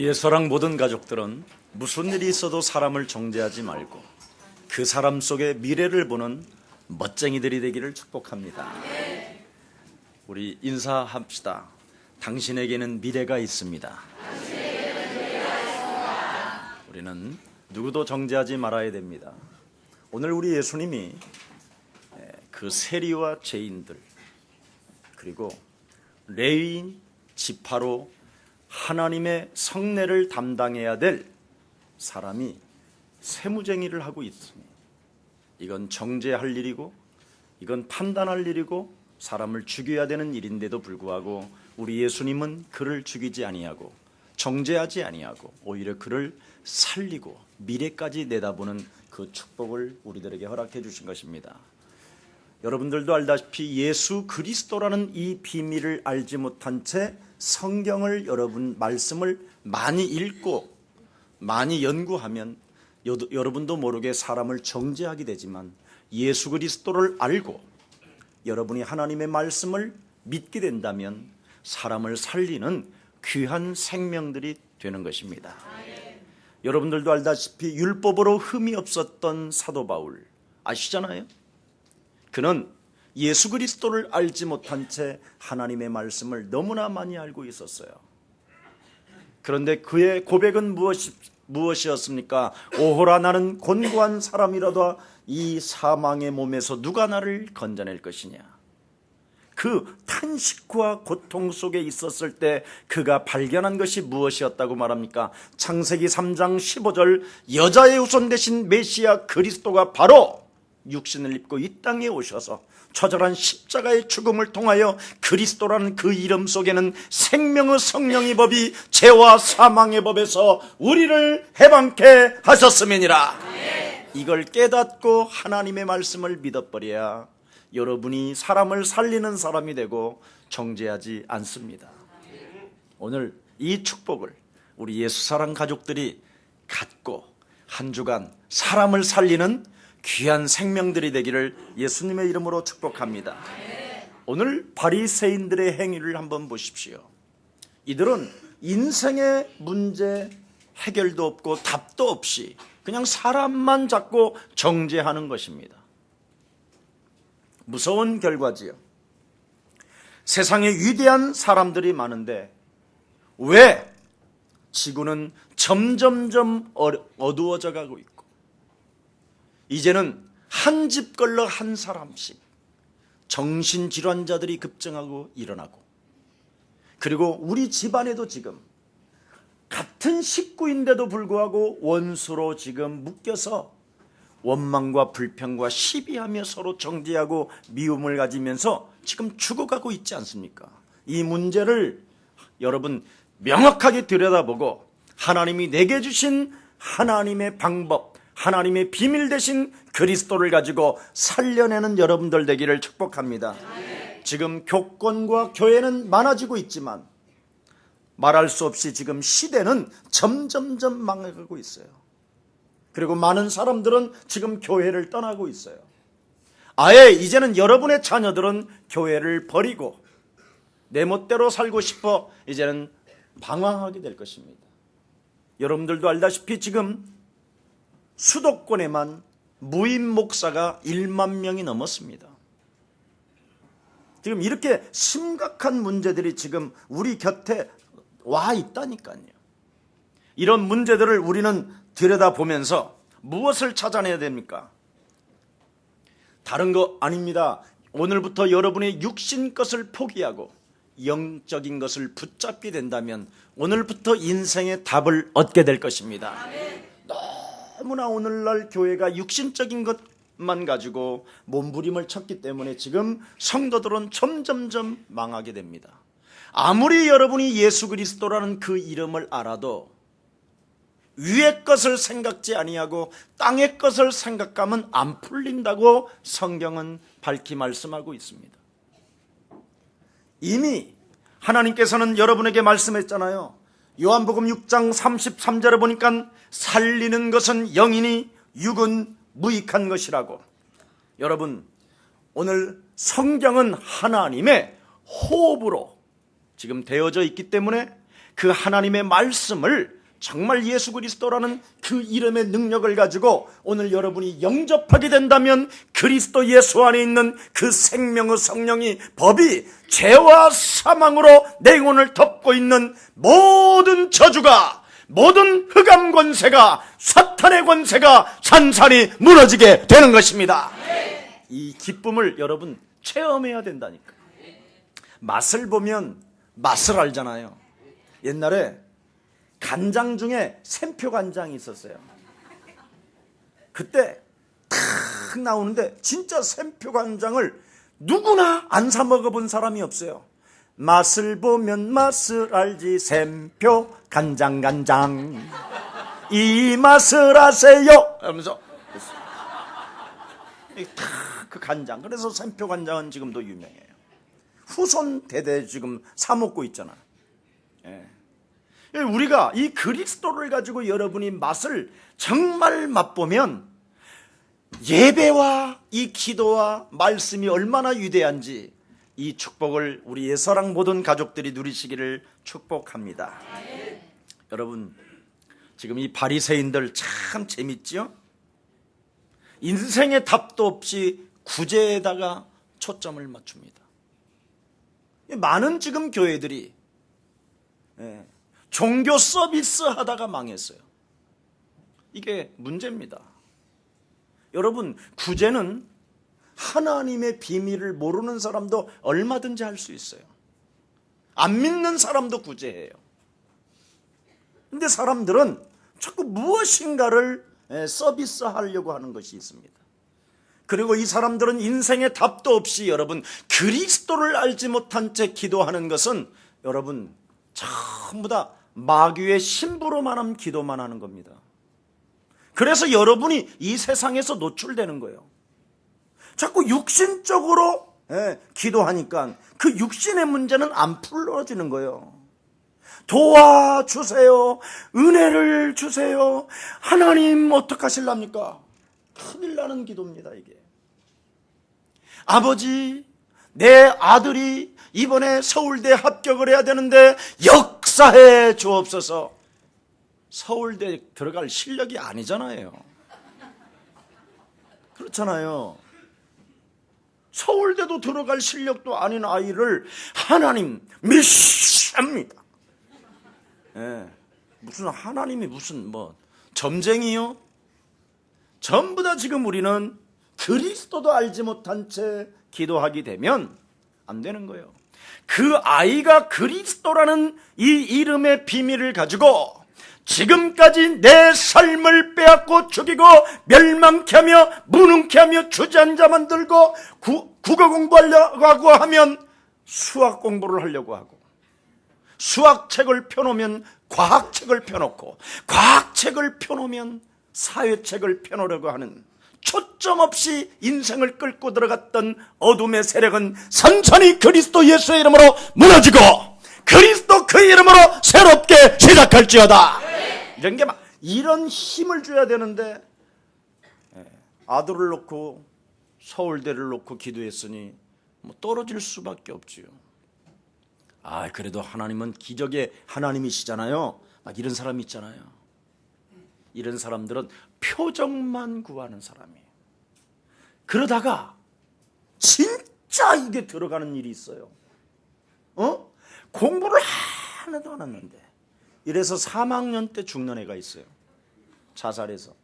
우리의 사랑 모든 가족들은 무슨 일이 있어도 사람을 정죄하지 말고 그 사람 속에 미래를 보는 멋쟁이들이 되기를 축복합니다. 우리 인사합시다. 당신에게는 미래가 있습니다. 우리는 누구도 정죄하지 말아야 됩니다. 오늘 우리 예수님이 그 세리와 죄인들 그리고 레위인 지파로 하나님의 성례를 담당해야 될 사람이 세무쟁이를 하고 있습니다. 이건 정죄할 일이고 이건 판단할 일이고 사람을 죽여야 되는 일인데도 불구하고 우리 예수님은 그를 죽이지 아니하고 정죄하지 아니하고 오히려 그를 살리고 미래까지 내다보는 그 축복을 우리들에게 허락해 주신 것입니다. 여러분들도 알다시피 예수 그리스도라는 이 비밀을 알지 못한 채 성경을 여러분 말씀을 많이 읽고 많이 연구하면 여러분도 모르게 사람을 정죄하게 되지만 예수 그리스도를 알고 여러분이 하나님의 말씀을 믿게 된다면 사람을 살리는 귀한 생명들이 되는 것입니다. 여러분들도 알다시피 율법으로 흠이 없었던 사도 바울 아시잖아요? 그는 예수 그리스도를 알지 못한 채 하나님의 말씀을 너무나 많이 알고 있었어요. 그런데 그의 고백은 무엇이었습니까? 오호라 나는 곤고한 사람이라도 이 사망의 몸에서 누가 나를 건져낼 것이냐. 그 탄식과 고통 속에 있었을 때 그가 발견한 것이 무엇이었다고 말합니까? 창세기 3장 15절 여자의 후손 되신 메시아 그리스도가 바로 육신을 입고 이 땅에 오셔서 처절한 십자가의 죽음을 통하여 그리스도라는 그 이름 속에는 생명의 성령의 법이 죄와 사망의 법에서 우리를 해방케 하셨음이니라. 이걸 깨닫고 하나님의 말씀을 믿어버려야 여러분이 사람을 살리는 사람이 되고 정죄하지 않습니다. 오늘 이 축복을 우리 예수사랑 가족들이 갖고 한 주간 사람을 살리는 귀한 생명들이 되기를 예수님의 이름으로 축복합니다. 오늘 바리새인들의 행위를 한번 보십시오. 이들은 인생의 문제 해결도 없고 답도 없이 그냥 사람만 잡고 정죄하는 것입니다. 무서운 결과지요. 세상에 위대한 사람들이 많은데 왜 지구는 점점점 어두워져 가고 있고 이제는 한 집 걸러 한 사람씩 정신질환자들이 급증하고 일어나고 그리고 우리 집안에도 지금 같은 식구인데도 불구하고 원수로 지금 묶여서 원망과 불평과 시비하며 서로 정죄하고 미움을 가지면서 지금 죽어가고 있지 않습니까? 이 문제를 여러분 명확하게 들여다보고 하나님이 내게 주신 하나님의 방법 하나님의 비밀 대신 그리스도를 가지고 살려내는 여러분들 되기를 축복합니다. 지금 교권과 교회는 많아지고 있지만 말할 수 없이 지금 시대는 점점점 망해가고 있어요. 그리고 많은 사람들은 지금 교회를 떠나고 있어요. 아예 이제는 여러분의 자녀들은 교회를 버리고 내 멋대로 살고 싶어 이제는 방황하게 될 것입니다. 여러분들도 알다시피 지금 수도권에만 무임 목사가 1만 명이 넘었습니다. 지금 이렇게 심각한 문제들이 지금 우리 곁에 와 있다니까요. 이런 문제들을 우리는 들여다보면서 무엇을 찾아내야 됩니까? 다른 거 아닙니다. 오늘부터 여러분의 육신 것을 포기하고 영적인 것을 붙잡게 된다면 오늘부터 인생의 답을 얻게 될 것입니다. 너무나 오늘날 교회가 육신적인 것만 가지고 몸부림을 쳤기 때문에 지금 성도들은 점점점 망하게 됩니다. 아무리 여러분이 예수 그리스도라는 그 이름을 알아도 위의 것을 생각지 아니하고 땅의 것을 생각하면 안 풀린다고 성경은 밝히 말씀하고 있습니다. 이미 하나님께서는 여러분에게 말씀했잖아요. 요한복음 6장 33절에 보니까 살리는 것은 영이니 육은 무익한 것이라고. 여러분 오늘 성경은 하나님의 호흡으로 지금 되어져 있기 때문에 그 하나님의 말씀을 정말 예수 그리스도라는 그 이름의 능력을 가지고 오늘 여러분이 영접하게 된다면 그리스도 예수 안에 있는 그 생명의 성령이 법이 죄와 사망으로 내 영혼을 덮고 있는 모든 저주가, 모든 흑암 권세가, 사탄의 권세가 산산이 무너지게 되는 것입니다. 이 기쁨을 여러분 체험해야 된다니까. 맛을 보면 맛을 알잖아요. 옛날에 간장 중에 샘표 간장이 있었어요. 그때 탁 나오는데 진짜 샘표 간장을 누구나 안 사 먹어본 사람이 없어요. 맛을 보면 맛을 알지 샘표 간장 간장 이 맛을 아세요 하면서 탁 그 간장. 그래서 샘표 간장은 지금도 유명해요. 후손 대대 지금 사 먹고 있잖아. 예. 우리가 이 그리스도를 가지고 여러분이 맛을 정말 맛보면 예배와 이 기도와 말씀이 얼마나 위대한지 이 축복을 우리 예사랑 모든 가족들이 누리시기를 축복합니다. 여러분, 지금 이 바리새인들 참 재밌지요? 인생의 답도 없이 구제에다가 초점을 맞춥니다. 많은 지금 교회들이 종교 서비스 하다가 망했어요. 이게 문제입니다. 여러분, 구제는 하나님의 비밀을 모르는 사람도 얼마든지 할 수 있어요. 안 믿는 사람도 구제해요. 근데 사람들은 자꾸 무엇인가를 서비스 하려고 하는 것이 있습니다. 그리고 이 사람들은 인생의 답도 없이 여러분 그리스도를 알지 못한 채 기도하는 것은 여러분 전부 다 마귀의 신부로만한 기도만 하는 겁니다. 그래서 여러분이 이 세상에서 노출되는 거예요. 자꾸 육신적으로 기도하니까 그 육신의 문제는 안 풀어지는 거예요. 도와주세요. 은혜를 주세요. 하나님 어떡하실랍니까? 큰일 나는 기도입니다. 이게. 아버지, 내 아들이 이번에 서울대 합격을 해야 되는데 역사해 주옵소서. 서울대 들어갈 실력이 아니잖아요. 그렇잖아요. 서울대도 들어갈 실력도 아닌 아이를 하나님 미시합니다. 무슨 하나님이 무슨 뭐 점쟁이요? 전부 다 지금 우리는 그리스도도 알지 못한 채 기도하게 되면 안 되는 거예요. 그 아이가 그리스도라는 이 이름의 비밀을 가지고 지금까지 내 삶을 빼앗고 죽이고 멸망케 하며 무능케 하며 주저앉아 만들고 국어 공부하려고 하면 수학 공부를 하려고 하고 수학책을 펴놓으면 과학책을 펴놓고 과학책을 펴놓으면 사회책을 펴놓으려고 하는 초점 없이 인생을 끌고 들어갔던 어둠의 세력은 선천히 그리스도 예수의 이름으로 무너지고 그리스도 그 이름으로 새롭게 시작할지어다. 이런 게 막 이런 힘을 줘야 되는데 아들을 놓고 서울대를 놓고 기도했으니 뭐 떨어질 수밖에 없지요. 그래도 하나님은 기적의 하나님이시잖아요. 막 이런 사람이 있잖아요. 이런 사람들은 표정만 구하는 사람이에요. 그러다가 진짜 이게 들어가는 일이 있어요. 공부를 하나도 안 했는데 이래서 3학년 때 죽는 애가 있어요. 자살해서.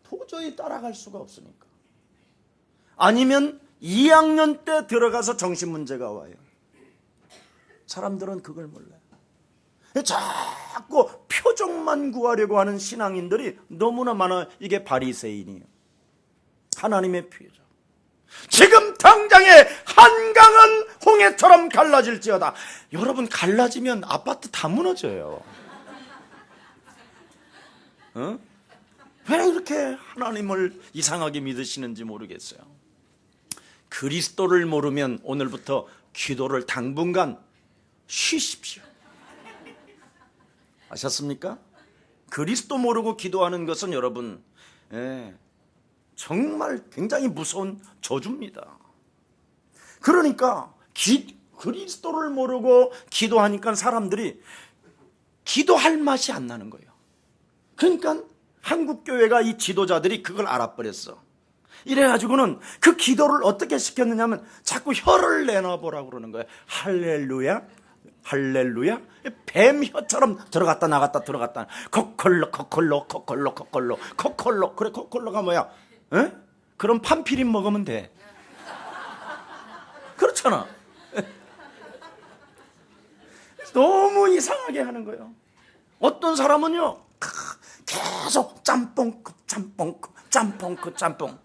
도저히 따라갈 수가 없으니까. 아니면 2학년 때 들어가서 정신문제가 와요. 사람들은 그걸 몰라요. 자꾸 표정만 구하려고 하는 신앙인들이 너무나 많아. 이게 바리새인이에요. 하나님의 표정. 지금 당장에 한강은 홍해처럼 갈라질지어다. 여러분, 갈라지면 아파트 다 무너져요. 왜 이렇게 하나님을 이상하게 믿으시는지 모르겠어요. 그리스도를 모르면 오늘부터 기도를 당분간 쉬십시오. 아셨습니까? 그리스도 모르고 기도하는 것은 여러분 정말 굉장히 무서운 저주입니다. 그러니까 그리스도를 모르고 기도하니까 사람들이 기도할 맛이 안 나는 거예요. 그러니까 한국 교회가 이 지도자들이 그걸 알아버렸어. 이래가지고는 그 기도를 어떻게 시켰느냐면 자꾸 혀를 내놔보라고 그러는 거예요. 할렐루야, 할렐루야. 뱀 혀처럼 들어갔다 나갔다 들어갔다. 코콜로 코콜로 코콜로 코콜로 코콜로. 그래, 코콜로가 뭐야? 에? 그럼 판피린 먹으면 돼. 그렇잖아. 너무 이상하게 하는 거예요. 어떤 사람은요 계속 짬뽕 짬뽕 짬뽕 짬뽕.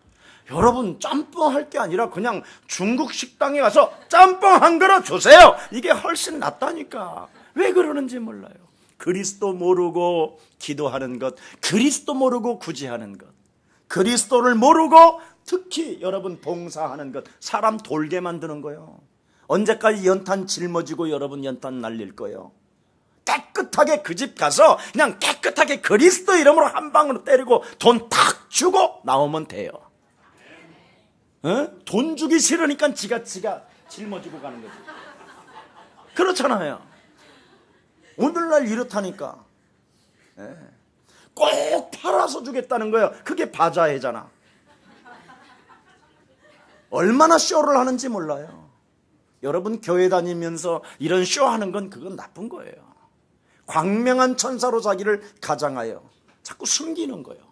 여러분, 짬뽕 할 게 아니라 그냥 중국 식당에 가서 짬뽕 한 그릇 주세요. 이게 훨씬 낫다니까. 왜 그러는지 몰라요. 그리스도 모르고 기도하는 것, 그리스도 모르고 구제하는 것, 그리스도를 모르고 특히 여러분 봉사하는 것, 사람 돌게 만드는 거예요. 언제까지 연탄 짊어지고 여러분 연탄 날릴 거예요? 깨끗하게 그 집 가서 그냥 깨끗하게 그리스도 이름으로 한 방으로 때리고 돈 탁 주고 나오면 돼요. 어? 돈 주기 싫으니까 지가 짊어지고 가는 거지. 그렇잖아요. 오늘날 이렇다니까. 꼭 팔아서 주겠다는 거예요. 그게 바자회잖아. 얼마나 쇼를 하는지 몰라요. 여러분, 교회 다니면서 이런 쇼하는 건 그건 나쁜 거예요. 광명한 천사로 자기를 가장하여 자꾸 숨기는 거예요.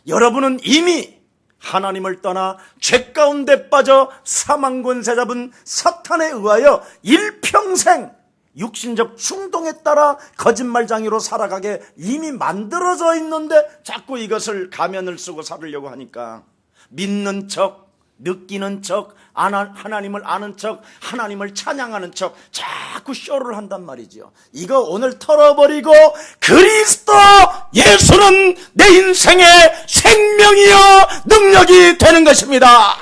여러분은 이미 하나님을 떠나 죄 가운데 빠져 사망 권세 잡은 사탄에 의하여 일평생 육신적 충동에 따라 거짓말장이로 살아가게 이미 만들어져 있는데 자꾸 이것을 가면을 쓰고 살으려고 하니까 믿는 척, 느끼는 척, 하나님을 아는 척, 하나님을 찬양하는 척 자꾸 쇼를 한단 말이죠. 이거 오늘 털어버리고 그리스도 예수는 내 인생의 생명이요 능력이 되는 것입니다.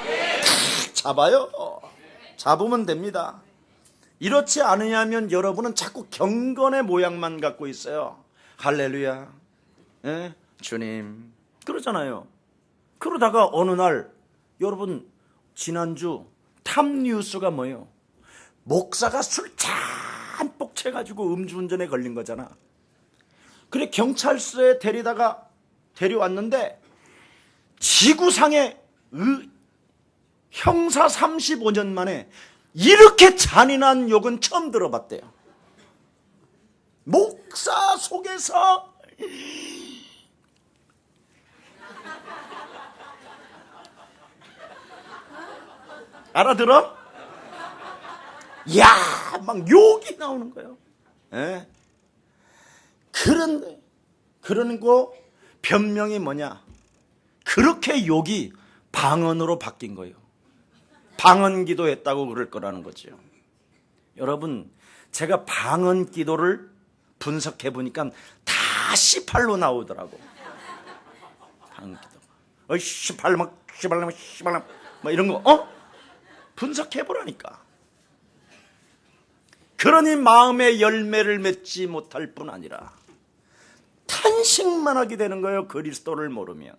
잡아요. 잡으면 됩니다. 이렇지 않으냐면 여러분은 자꾸 경건의 모양만 갖고 있어요. 할렐루야, 주님, 그러잖아요. 그러다가 어느 날 여러분, 지난주 탑뉴스가 뭐예요? 목사가 술 잔뜩 채가지고 음주운전에 걸린 거잖아. 그래, 경찰서에 데려왔는데 지구상에 형사 35년 만에 이렇게 잔인한 욕은 처음 들어봤대요. 목사 속에서 알아들어? 야, 막 욕이 나오는 거예요. 그런데 그러는 거 변명이 뭐냐? 그렇게 욕이 방언으로 바뀐 거예요. 방언 기도했다고 그럴 거라는 거죠. 여러분, 제가 방언 기도를 분석해 보니까 다 18로 나오더라고. 방언 기도. 씨발막 뭐 이런 거, 분석해 보라니까. 그러니 마음의 열매를 맺지 못할 뿐 아니라 탄식만 하게 되는 거예요. 그리스도를 모르면.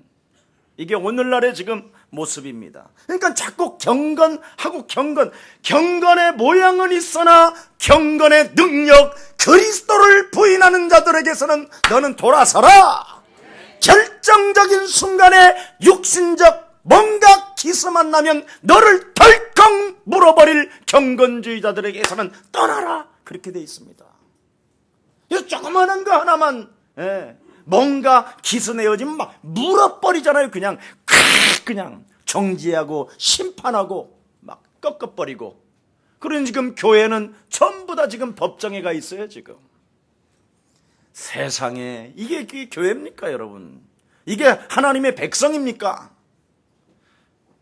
이게 오늘날의 지금 모습입니다. 그러니까 자꾸 경건하고 경건의 모양은 있으나 경건의 능력, 그리스도를 부인하는 자들에게서는 너는 돌아서라. 결정적인 순간에 육신적 뭔가 기스만 나면 너를 덜컥 물어버릴 경건주의자들에게서는 떠나라. 그렇게 돼 있습니다. 이 조그마한 거 하나만 뭔가 기스내어지면 막 물어버리잖아요. 그냥 정지하고 심판하고 막 꺾어버리고. 그러니 지금 교회는 전부 다 지금 법정에 가 있어요. 지금 세상에 이게 교회입니까 여러분? 이게 하나님의 백성입니까?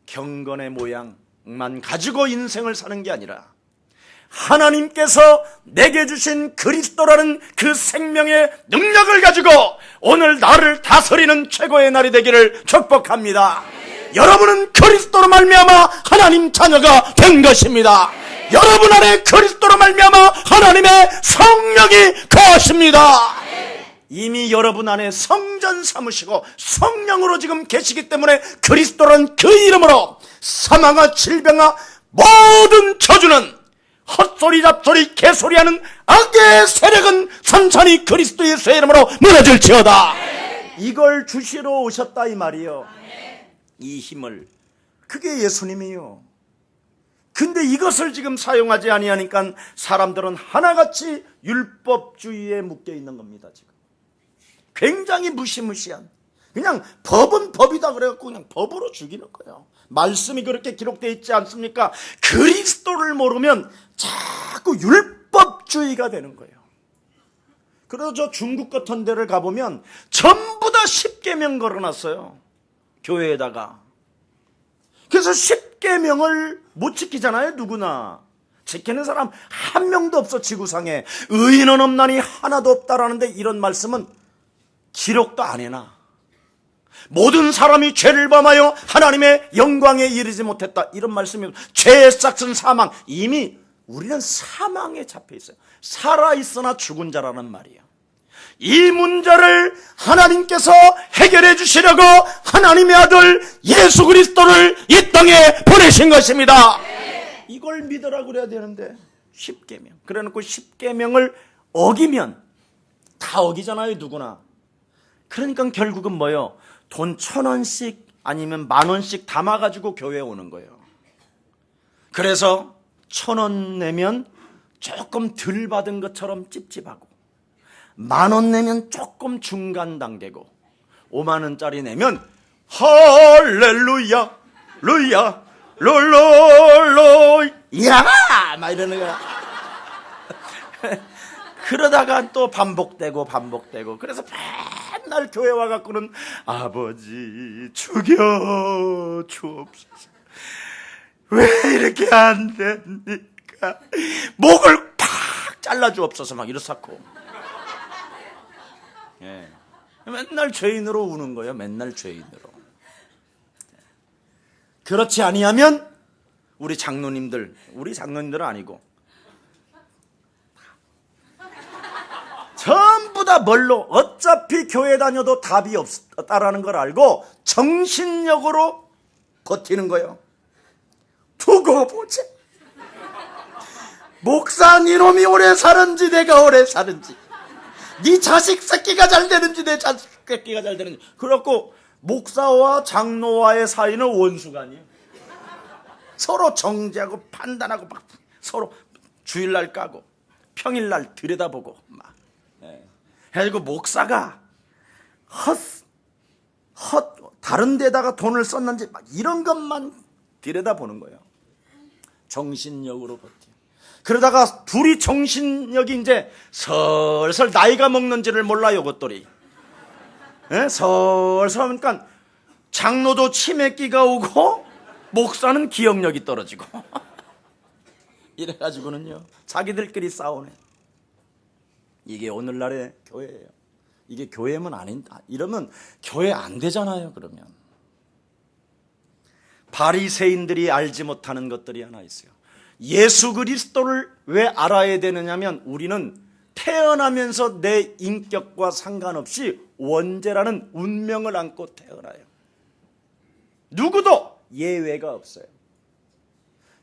경건의 모양만 가지고 인생을 사는 게 아니라 하나님께서 내게 주신 그리스도라는 그 생명의 능력을 가지고 오늘 나를 다스리는 최고의 날이 되기를 축복합니다. 여러분은 그리스도로 말미암아 하나님 자녀가 된 것입니다. 여러분 안에 그리스도로 말미암아 하나님의 성령이 거하십니다. 이미 여러분 안에 성전 삼으시고 성령으로 지금 계시기 때문에 그리스도란 그 이름으로 사망과 질병과 모든 저주는 헛소리 잡소리 개소리하는 악의 세력은 천천히 그리스도 예수의 이름으로 무너질지어다. 이걸 주시러 오셨다 이 말이요. 이 힘을. 그게 예수님이요. 근데 이것을 지금 사용하지 아니하니까 사람들은 하나같이 율법주의에 묶여 있는 겁니다. 지금 굉장히 무시무시한, 그냥 법은 법이다 그래갖고 그냥 법으로 죽이는 거예요. 말씀이 그렇게 기록되어 있지 않습니까? 그리스도를 모르면 자꾸 율법주의가 되는 거예요. 그래서 저 중국 같은 데를 가보면 전부 다 십계명 걸어놨어요, 교회에다가. 그래서 십계명을 못 지키잖아요. 누구나 지키는 사람 한 명도 없어. 지구상에 의인은 없나니 하나도 없다라는데 이런 말씀은 기록도 안 해놔. 모든 사람이 죄를 범하여 하나님의 영광에 이르지 못했다, 이런 말씀이. 죄의 싹은 사망. 이미 우리는 사망에 잡혀 있어요. 살아있으나 죽은 자라는 말이에요. 이 문제를 하나님께서 해결해 주시려고 하나님의 아들 예수 그리스도를 이 땅에 보내신 것입니다. 이걸 믿으라고 그래야 되는데 십계명. 그래놓고 십계명을 어기면 다 어기잖아요, 누구나. 그러니까 결국은 뭐예요? 돈 1,000원씩 아니면 10,000원씩 담아가지고 교회에 오는 거예요. 그래서 1,000원 내면 조금 덜 받은 것처럼 찝찝하고, 10,000원 내면 조금 중간 단계고, 50,000원짜리 내면 할렐루야 루야 롤롤롤 야 막 이러는 거야. 그러다가 또 반복되고. 그래서 맨날 교회 와갖고는 아버지 죽여 주옵소서. 왜 이렇게 안 됩니까? 목을 팍 잘라주옵소서 막 이렇사고. 예. 맨날 죄인으로 우는 거예요. 맨날 죄인으로. 그렇지 아니하면 우리 장로님들은 아니고 전부 다 뭘로, 어차피 교회 다녀도 답이 없다라는 걸 알고 정신력으로 버티는 거예요. 두고 보자. 목사 니놈이 오래 사는지 내가 오래 사는지, 네 자식 새끼가 잘 되는지 내 자식 새끼가 잘 되는지. 그래갖고 목사와 장로와의 사이는 원수가 아니에요. 서로 정죄하고 판단하고 막 서로 주일날 까고 평일날 들여다보고 막. 그래가지고 목사가 다른 데다가 돈을 썼는지 막 이런 것만 들여다보는 거예요. 정신력으로 버텨. 그러다가 둘이 정신력이 이제 슬슬 나이가 먹는지를 몰라요, 그것들이. 슬슬 하니까 장로도 치매기가 오고 목사는 기억력이 떨어지고 이래가지고는요 자기들끼리 싸우네. 이게 오늘날의 교회예요. 이게 교회면 아닌다. 이러면 교회 안 되잖아요. 그러면 바리새인들이 알지 못하는 것들이 하나 있어요. 예수 그리스도를 왜 알아야 되느냐면, 우리는 태어나면서 내 인격과 상관없이 원죄라는 운명을 안고 태어나요. 누구도 예외가 없어요.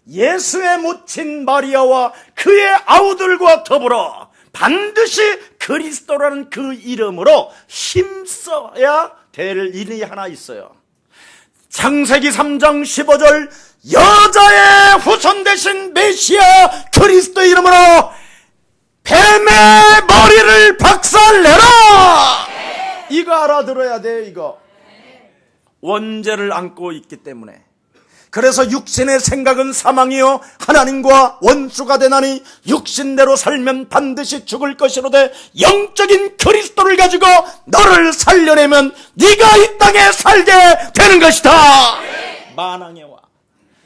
예수의 모친 마리아와 그의 아우들과 더불어 반드시 그리스도라는 그 이름으로 힘써야 될 일이 하나 있어요. 창세기 3장 15절, 여자의 후손 되신 메시아 그리스도 이름으로 뱀의 머리를 박살내라. 이거 알아들어야 돼요. 이거 원죄를 안고 있기 때문에. 그래서 육신의 생각은 사망이요 하나님과 원수가 되나니 육신대로 살면 반드시 죽을 것이로되 영적인 그리스도를 가지고 너를 살려내면 네가 이 땅에 살게 되는 것이다. 만왕의 왕.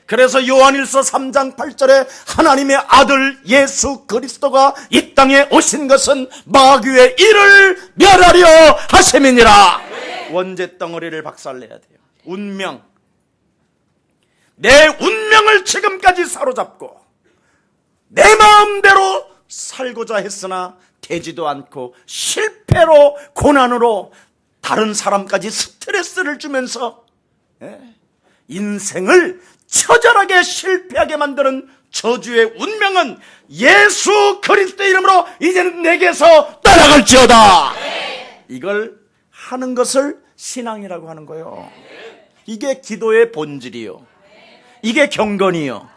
그래서 요한일서 3장 8절에 하나님의 아들 예수 그리스도가 이 땅에 오신 것은 마귀의 일을 멸하려 하심이니라. 원죄 덩어리를 박살내야 돼요. 운명, 내 운명을 지금까지 사로잡고 내 마음대로 살고자 했으나 되지도 않고 실패로 고난으로 다른 사람까지 스트레스를 주면서 인생을 처절하게 실패하게 만드는 저주의 운명은 예수 그리스도의 이름으로 이제는 내게서 떠나갈지어다. 이걸 하는 것을 신앙이라고 하는 거예요. 이게 기도의 본질이요, 이게 경건이요,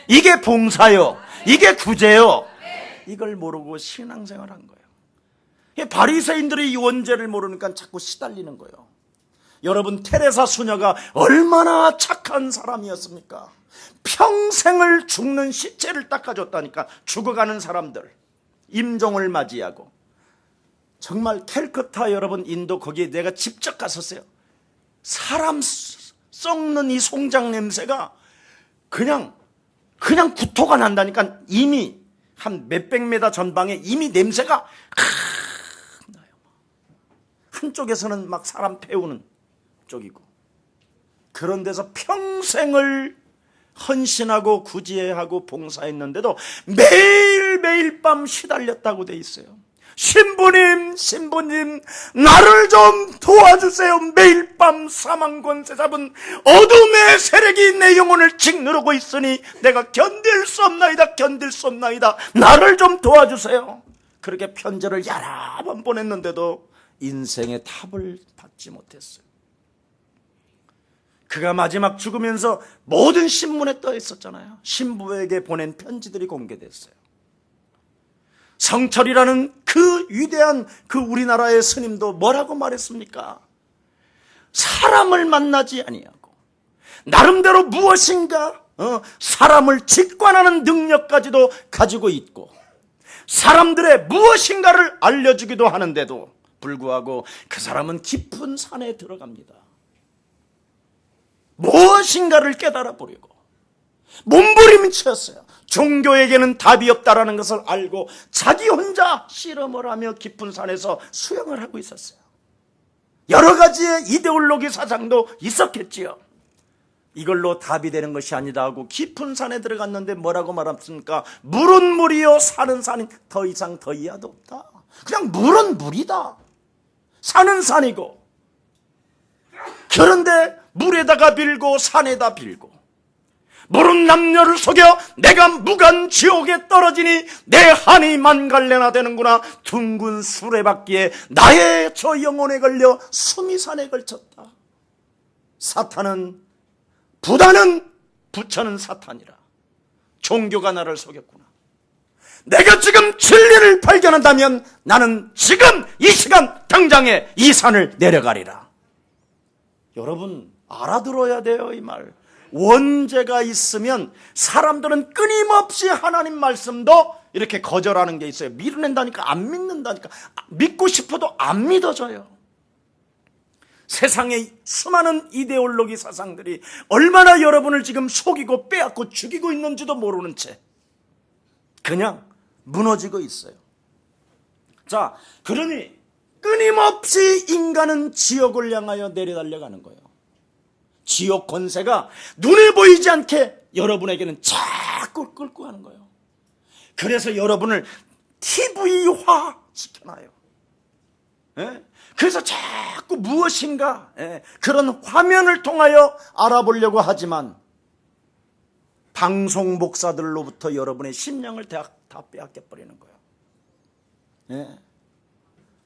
이게 봉사요, 이게 구제요. 이걸 모르고 신앙생활을 한 거예요. 바리새인들이 이 원죄를 모르니까 자꾸 시달리는 거예요. 여러분, 테레사 수녀가 얼마나 착한 사람이었습니까? 평생을 죽는 시체를 닦아줬다니까. 죽어가는 사람들, 임종을 맞이하고. 정말 캘커타, 여러분, 인도, 거기에 내가 직접 갔었어요. 사람 썩는 이 송장 냄새가 그냥 구토가 난다니까. 이미 한 몇백 메다 전방에 이미 냄새가 나요. 한쪽에서는 막 사람 태우는 쪽이고, 그런 데서 평생을 헌신하고 구제하고 봉사했는데도 매일매일 밤 시달렸다고 돼 있어요. 신부님, 나를 좀 도와주세요. 매일 밤 사망 권세 잡은 어둠의 세력이 내 영혼을 짓누르고 있으니 내가 견딜 수 없나이다. 나를 좀 도와주세요. 그렇게 편지를 여러 번 보냈는데도 인생의 답을 받지 못했어요. 그가 마지막 죽으면서 모든 신문에 떠 있었잖아요. 신부에게 보낸 편지들이 공개됐어요. 성철이라는 그 위대한 그 우리나라의 스님도 뭐라고 말했습니까? 사람을 만나지 아니하고 나름대로 무엇인가 사람을 직관하는 능력까지도 가지고 있고 사람들의 무엇인가를 알려주기도 하는데도 불구하고 그 사람은 깊은 산에 들어갑니다. 무엇인가를 깨달아 보려고 몸부림쳤어요. 종교에게는 답이 없다라는 것을 알고 자기 혼자 실험을 하며 깊은 산에서 수영을 하고 있었어요. 여러 가지의 이데올로기 사상도 있었겠지요. 이걸로 답이 되는 것이 아니다 하고 깊은 산에 들어갔는데 뭐라고 말했습니까? 물은 물이요, 산은 산이 더 이상 더 이하도 없다. 그냥 물은 물이다. 산은 산이고. 그런데 물에다가 빌고 산에다 빌고 물은 남녀를 속여 내가 무간 지옥에 떨어지니 내 한이 만갈래나 되는구나. 둥근 수레바퀴에 나의 저 영혼에 걸려 숨이 산에 걸쳤다. 사탄은 부다는 부처는 사탄이라. 종교가 나를 속였구나. 내가 지금 진리를 발견한다면 나는 지금 이 시간 당장에 이 산을 내려가리라. 여러분 알아들어야 돼요. 이 말. 원죄가 있으면 사람들은 끊임없이 하나님 말씀도 이렇게 거절하는 게 있어요. 밀어낸다니까, 안 믿는다니까. 믿고 싶어도 안 믿어져요. 세상의 수많은 이데올로기 사상들이 얼마나 여러분을 지금 속이고 빼앗고 죽이고 있는지도 모르는 채 그냥 무너지고 있어요. 자, 그러니 끊임없이 인간은 지옥을 향하여 내려달려가는 거예요. 지옥 권세가 눈에 보이지 않게 여러분에게는 자꾸 끌고 가는 거예요. 그래서 여러분을 TV화 시켜놔요. 예? 그래서 자꾸 무엇인가 그런 화면을 통하여 알아보려고 하지만 방송 목사들로부터 여러분의 심령을 다 빼앗겨버리는 거예요. 예?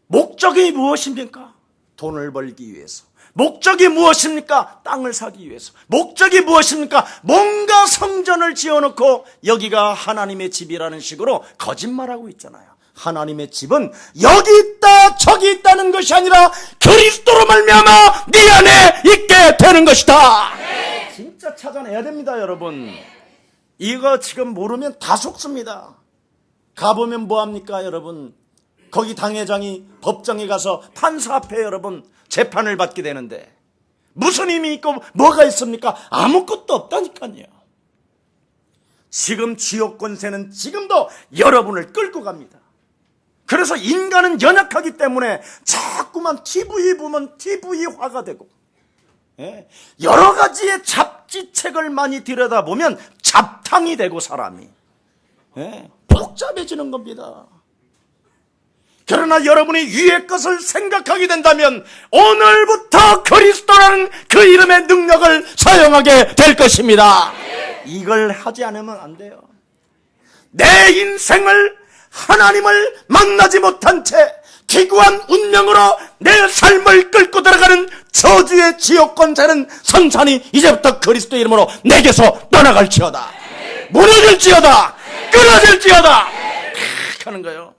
목적이 무엇입니까? 돈을 벌기 위해서. 목적이 무엇입니까? 땅을 사기 위해서. 목적이 무엇입니까? 뭔가 성전을 지어놓고 여기가 하나님의 집이라는 식으로 거짓말하고 있잖아요. 하나님의 집은 여기 있다 저기 있다는 것이 아니라 그리스도로 말미암아 네 안에 있게 되는 것이다. 네. 진짜 찾아내야 됩니다. 여러분 이거 지금 모르면 다 속습니다. 가보면 뭐합니까? 여러분 거기 당회장이 법정에 가서 판사 앞에 여러분 재판을 받게 되는데 무슨 힘이 있고 뭐가 있습니까? 아무것도 없다니까요. 지금 지옥 권세는 지금도 여러분을 끌고 갑니다. 그래서 인간은 연약하기 때문에 자꾸만 TV 보면 TV화가 되고 여러 가지의 잡지책을 많이 들여다보면 잡탕이 되고 사람이 복잡해지는 겁니다. 그러나 여러분이 위의 것을 생각하게 된다면 오늘부터 그리스도라는 그 이름의 능력을 사용하게 될 것입니다. 이걸 하지 않으면 안 돼요. 내 인생을 하나님을 만나지 못한 채 기구한 운명으로 내 삶을 끌고 들어가는 저주의 지옥 권세는 선산이 이제부터 그리스도의 이름으로 내게서 떠나갈지어다. 무너질지어다. 끊어질지어다. 하는 거예요.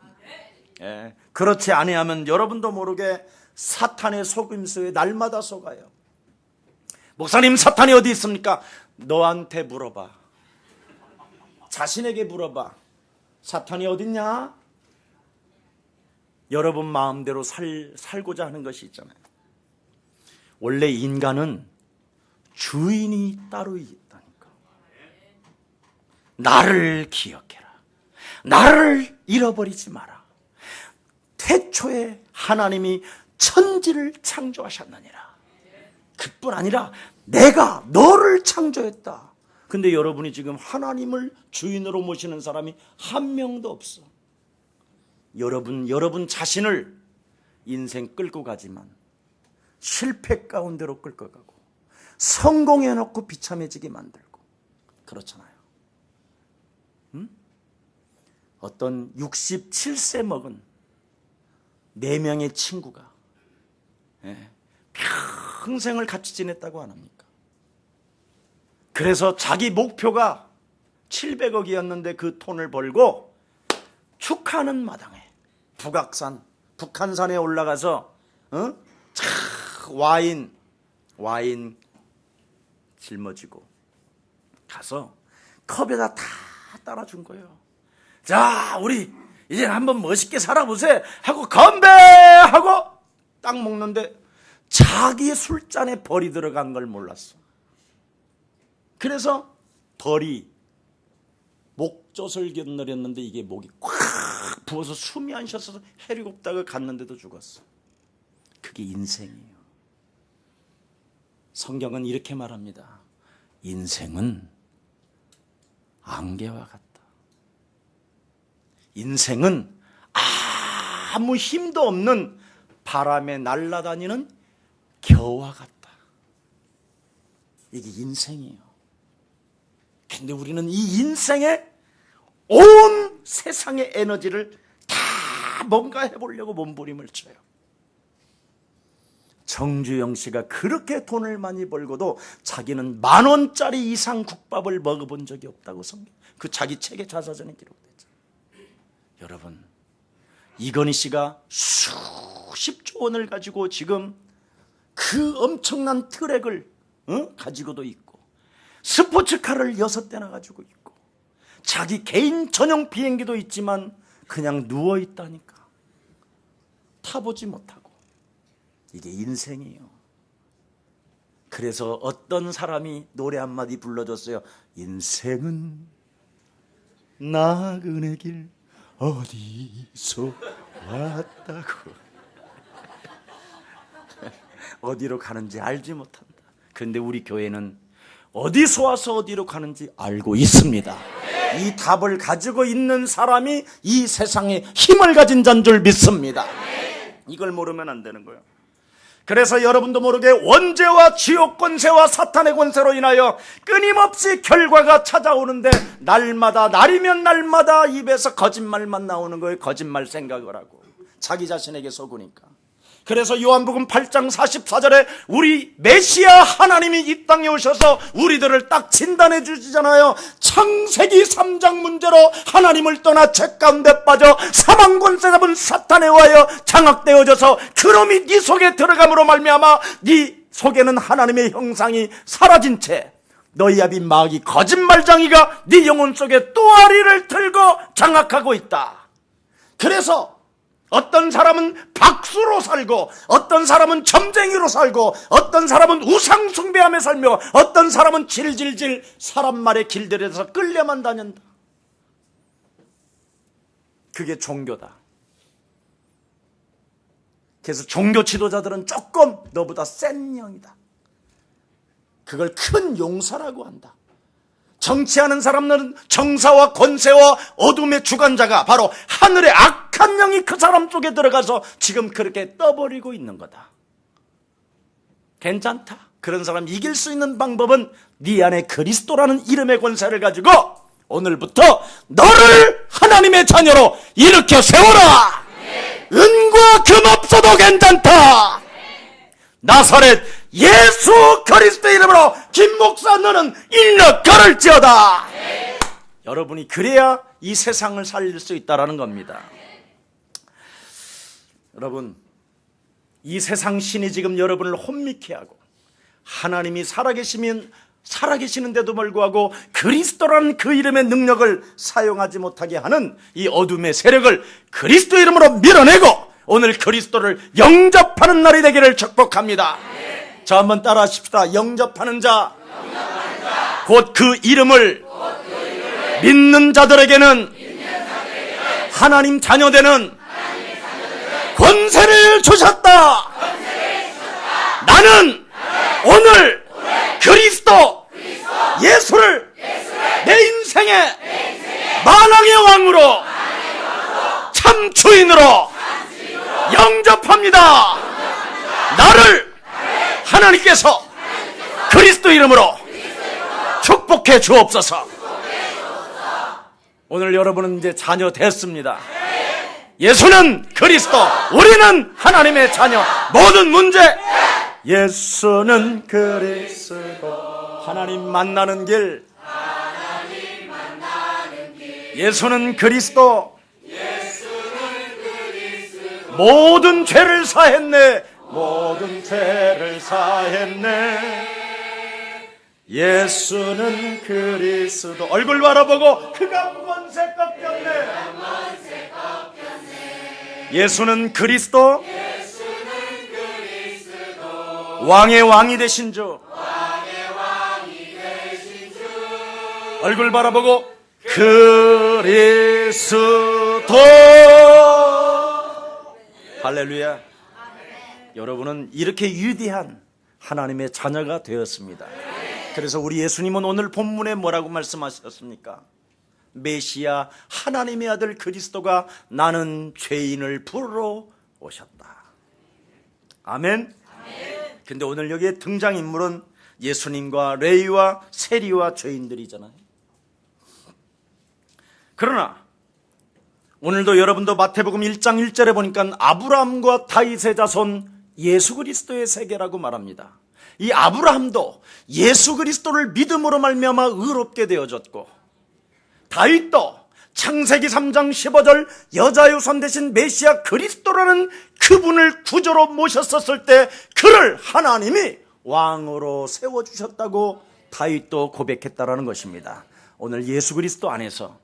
예. 그렇지 아니하면 여러분도 모르게 사탄의 속임수에 날마다 속아요. 목사님, 사탄이 어디 있습니까? 너한테 물어봐. 자신에게 물어봐. 사탄이 어딨냐? 여러분 마음대로 살고자 하는 것이 있잖아요. 원래 인간은 주인이 따로 있다니까. 나를 기억해라. 나를 잃어버리지 마라. 태초에 하나님이 천지를 창조하셨느니라. 그뿐 아니라 내가 너를 창조했다. 근데 여러분이 지금 하나님을 주인으로 모시는 사람이 한 명도 없어. 여러분 자신을 인생 끌고 가지만 실패 가운데로 끌고 가고 성공해놓고 비참해지게 만들고 그렇잖아요. 어떤 67세 먹은 4명의 친구가 평생을 같이 지냈다고 안 합니까? 그래서 자기 목표가 700억이었는데 그 돈을 벌고 축하하는 마당에 북한산에 올라가서 와인 짊어지고 가서 컵에다 다 따라준 거예요. 자, 우리 이제 한번 멋있게 살아보세 하고 건배하고 딱 먹는데 자기 술잔에 벌이 들어간 걸 몰랐어. 그래서 벌이 목젖을 건드렸는데 이게 목이 꽉 부어서 숨이 안 쉬어서 헬리콥터가 갔는데도 죽었어. 그게 인생이에요. 성경은 이렇게 말합니다. 인생은 안개와 같다. 인생은 아무 힘도 없는 바람에 날아다니는 겨와 같다. 이게 인생이에요. 근데 우리는 이 인생에 온 세상의 에너지를 다 뭔가 해보려고 몸부림을 쳐요. 정주영 씨가 그렇게 돈을 많이 벌고도 자기는 10,000원짜리 이상 국밥을 먹어본 적이 없다고 그 자기 책의 자서전에 기록됐죠. 여러분, 이건희 씨가 수십조 원을 가지고 지금 그 엄청난 트랙을 가지고도 있고 스포츠카를 6대나 가지고 있고 자기 개인 전용 비행기도 있지만 그냥 누워있다니까. 타보지 못하고. 이게 인생이에요. 그래서 어떤 사람이 노래 한마디 불러줬어요. 인생은 나그네 길 어디서 왔다고. 어디로 가는지 알지 못한다. 그런데 우리 교회는 어디서 와서 어디로 가는지 알고 있습니다. 이 답을 가지고 있는 사람이 이 세상에 힘을 가진 자인 줄 믿습니다. 이걸 모르면 안 되는 거예요. 그래서 여러분도 모르게 원죄와 지옥 권세와 사탄의 권세로 인하여 끊임없이 결과가 찾아오는데 날이면 날마다 입에서 거짓말만 나오는 거예요. 거짓말 생각을 하고 자기 자신에게 속으니까. 그래서 요한복음 8장 44절에 우리 메시아 하나님이 이 땅에 오셔서 우리들을 딱 진단해 주시잖아요. 창세기 3장 문제로 하나님을 떠나 죄 가운데 빠져 사망 권세 잡은 사탄에 의하여 장악되어져서 그놈이 네 속에 들어감으로 말미암아 네 속에는 하나님의 형상이 사라진 채 너희 아비 마귀 거짓말장이가 네 영혼 속에 또아리를 들고 장악하고 있다. 그래서 어떤 사람은 박수로 살고 어떤 사람은 점쟁이로 살고 어떤 사람은 우상 숭배하며 살며 어떤 사람은 질질질 사람 말에 길들여서 끌려만 다닌다. 그게 종교다. 그래서 종교 지도자들은 조금 너보다 센 영이다. 그걸 큰 용서라고 한다. 정치하는 사람들은 정사와 권세와 어둠의 주관자가 바로 하늘의 악한 영이 그 사람 속에 들어가서 지금 그렇게 떠버리고 있는 거다. 괜찮다. 그런 사람 이길 수 있는 방법은 네 안에 그리스도라는 이름의 권세를 가지고 오늘부터 너를 하나님의 자녀로 일으켜 세워라. 은과 금 없어도 괜찮다. 나사렛 예수 그리스도 이름으로 김 목사 너는 일러 걸을지어다. 여러분이 그래야 이 세상을 살릴 수 있다는 겁니다. 여러분, 이 세상 신이 지금 여러분을 혼미케 하고 하나님이 살아계시는데도 불구하고 그리스도라는 그 이름의 능력을 사용하지 못하게 하는 이 어둠의 세력을 그리스도 이름으로 밀어내고 오늘 그리스도를 영접하는 날이 되기를 축복합니다. 자, 한번 따라 하십시다. 영접하는 자, 곧 그 이름을 믿는 자들에게는 하나님 자녀되는 권세를 주셨다. 나는 오늘 그리스도 예수를 내 인생의 만왕의 왕으로 참 주인으로 영접합니다. 나를 하나님께서 그리스도 이름으로 축복해 주옵소서. 오늘 여러분은 이제 자녀 됐습니다. 예수는 그리스도, 우리는 하나님의 자녀. 모든 문제, 예수는 그리스도, 하나님 만나는 길, 예수는 그리스도, 모든 죄를 사했네, 모든 죄를 사했네. 예수는 그리스도. 얼굴 바라보고 그가 먼새 꺾였네. 예수는 그리스도, 왕의 왕이 되신 주. 얼굴 바라보고 그리스도. 할렐루야. 여러분은 이렇게 위대한 하나님의 자녀가 되었습니다. 그래서 우리 예수님은 오늘 본문에 뭐라고 말씀하셨습니까? 메시아 하나님의 아들 그리스도가 나는 죄인을 부르러 오셨다. 아멘. 근데 오늘 여기에 등장인물은 예수님과 레위와 세리와 죄인들이잖아요. 그러나 오늘도 여러분도 마태복음 1장 1절에 보니까 아브라함과 다윗의 자손 예수 그리스도의 세계라고 말합니다. 이 아브라함도 예수 그리스도를 믿음으로 말미암아 의롭게 되어졌고, 다윗도 창세기 3장 15절 여자의 son 대신 메시아 그리스도라는 그분을 구주로 모셨었을 때 그를 하나님이 왕으로 세워주셨다고 다윗도 고백했다라는 것입니다. 오늘 예수 그리스도 안에서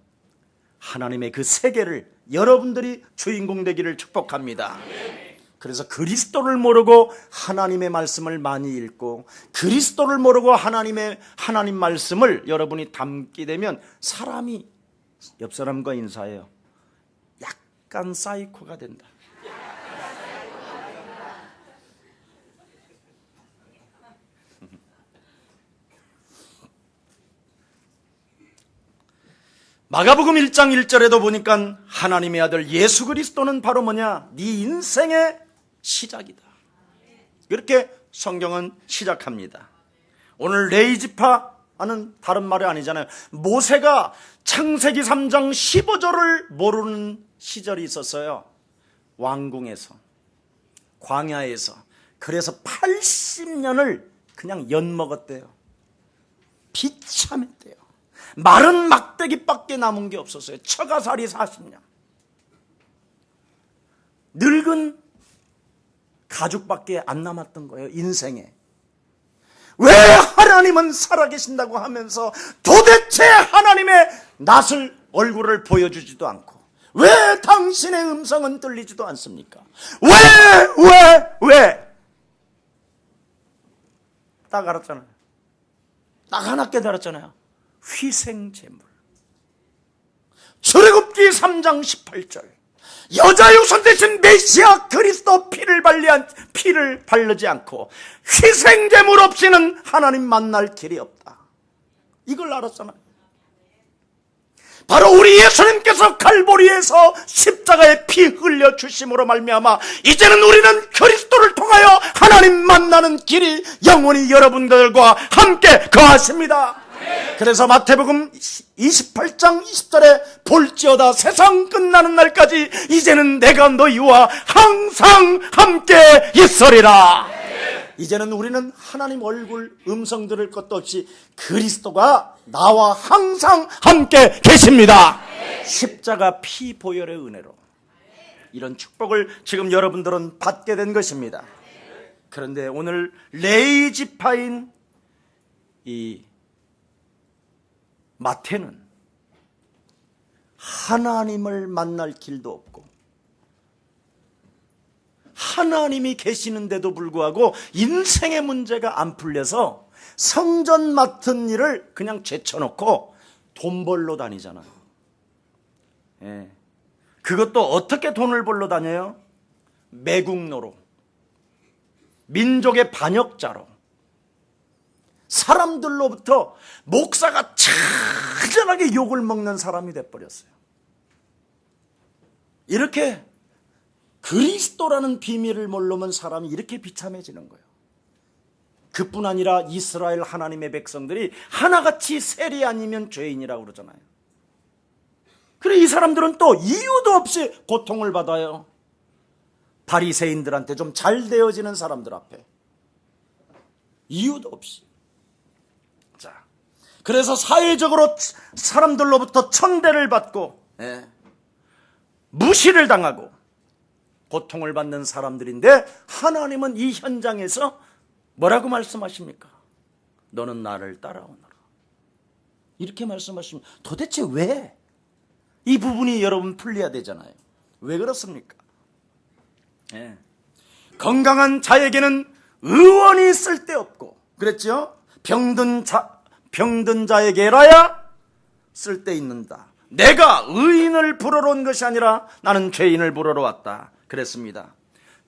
하나님의 그 세계를 여러분들이 주인공 되기를 축복합니다. 그래서 그리스도를 모르고 하나님의 말씀을 많이 읽고 그리스도를 모르고 하나님 말씀을 여러분이 담게 되면 사람이 옆 사람과 인사해요. 약간 사이코가 된다. 마가복음 1장 1절에도 보니까 하나님의 아들 예수 그리스도는 바로 뭐냐? 네 인생의 시작이다. 이렇게 성경은 시작합니다. 오늘 레위지파는 다른 말이 아니잖아요. 모세가 창세기 3장 15절을 모르는 시절이 있었어요. 왕궁에서, 광야에서. 그래서 80년을 그냥 엿먹었대요. 비참했대요. 마른 막대기밖에 남은 게 없었어요. 처가살이 40년. 늙은 가죽밖에 안 남았던 거예요, 인생에. 왜 하나님은 살아계신다고 하면서 도대체 하나님의 낯을, 얼굴을 보여주지도 않고 왜 당신의 음성은 들리지도 않습니까? 왜? 딱 알았잖아요. 딱 하나 깨달았잖아요. 희생제물. 출애굽기 3장 18절 여자의 son 대신 메시아 그리스도 피를 바르지 않고 희생제물 없이는 하나님 만날 길이 없다. 이걸 알았잖아요. 바로 우리 예수님께서 갈보리에서 십자가에 피 흘려 주심으로 말미암아 이제는 우리는 그리스도를 통하여 하나님 만나는 길이 영원히 여러분들과 함께 거하십니다. 그래서 마태복음 28장 20절에 볼지어다 세상 끝나는 날까지 이제는 내가 너희와 항상 함께 있으리라. 이제는 우리는 하나님 얼굴 음성 들을 것도 없이 그리스도가 나와 항상 함께 계십니다. 십자가 피 보혈의 은혜로 이런 축복을 지금 여러분들은 받게 된 것입니다. 그런데 오늘 레위 지파인 이 마태는 하나님을 만날 길도 없고 하나님이 계시는데도 불구하고 인생의 문제가 안 풀려서 성전 맡은 일을 그냥 제쳐놓고 돈 벌러 다니잖아요. 예. 그것도 어떻게 돈을 벌러 다녀요? 매국노로, 민족의 반역자로, 사람들로부터 목사가 차전하게 욕을 먹는 사람이 돼버렸어요. 이렇게 그리스도라는 비밀을 모르면 사람이 이렇게 비참해지는 거예요. 그뿐 아니라 이스라엘 하나님의 백성들이 하나같이 세리 아니면 죄인이라고 그러잖아요. 그래 이 사람들은 또 이유도 없이 고통을 받아요. 바리새인들한테 좀 잘 되어지는 사람들 앞에 이유도 없이. 자, 그래서 사회적으로 사람들로부터 천대를 받고 무시를 당하고 고통을 받는 사람들인데 하나님은 이 현장에서 뭐라고 말씀하십니까? 너는 나를 따라오너라. 이렇게 말씀하시면 도대체 왜? 이 부분이 여러분 풀려야 되잖아요. 왜 그렇습니까? 건강한 자에게는 의원이 쓸데없고 그랬죠? 병든 자에게라야 쓸데있는다. 내가 의인을 부르러 온 것이 아니라 나는 죄인을 부르러 왔다. 그랬습니다.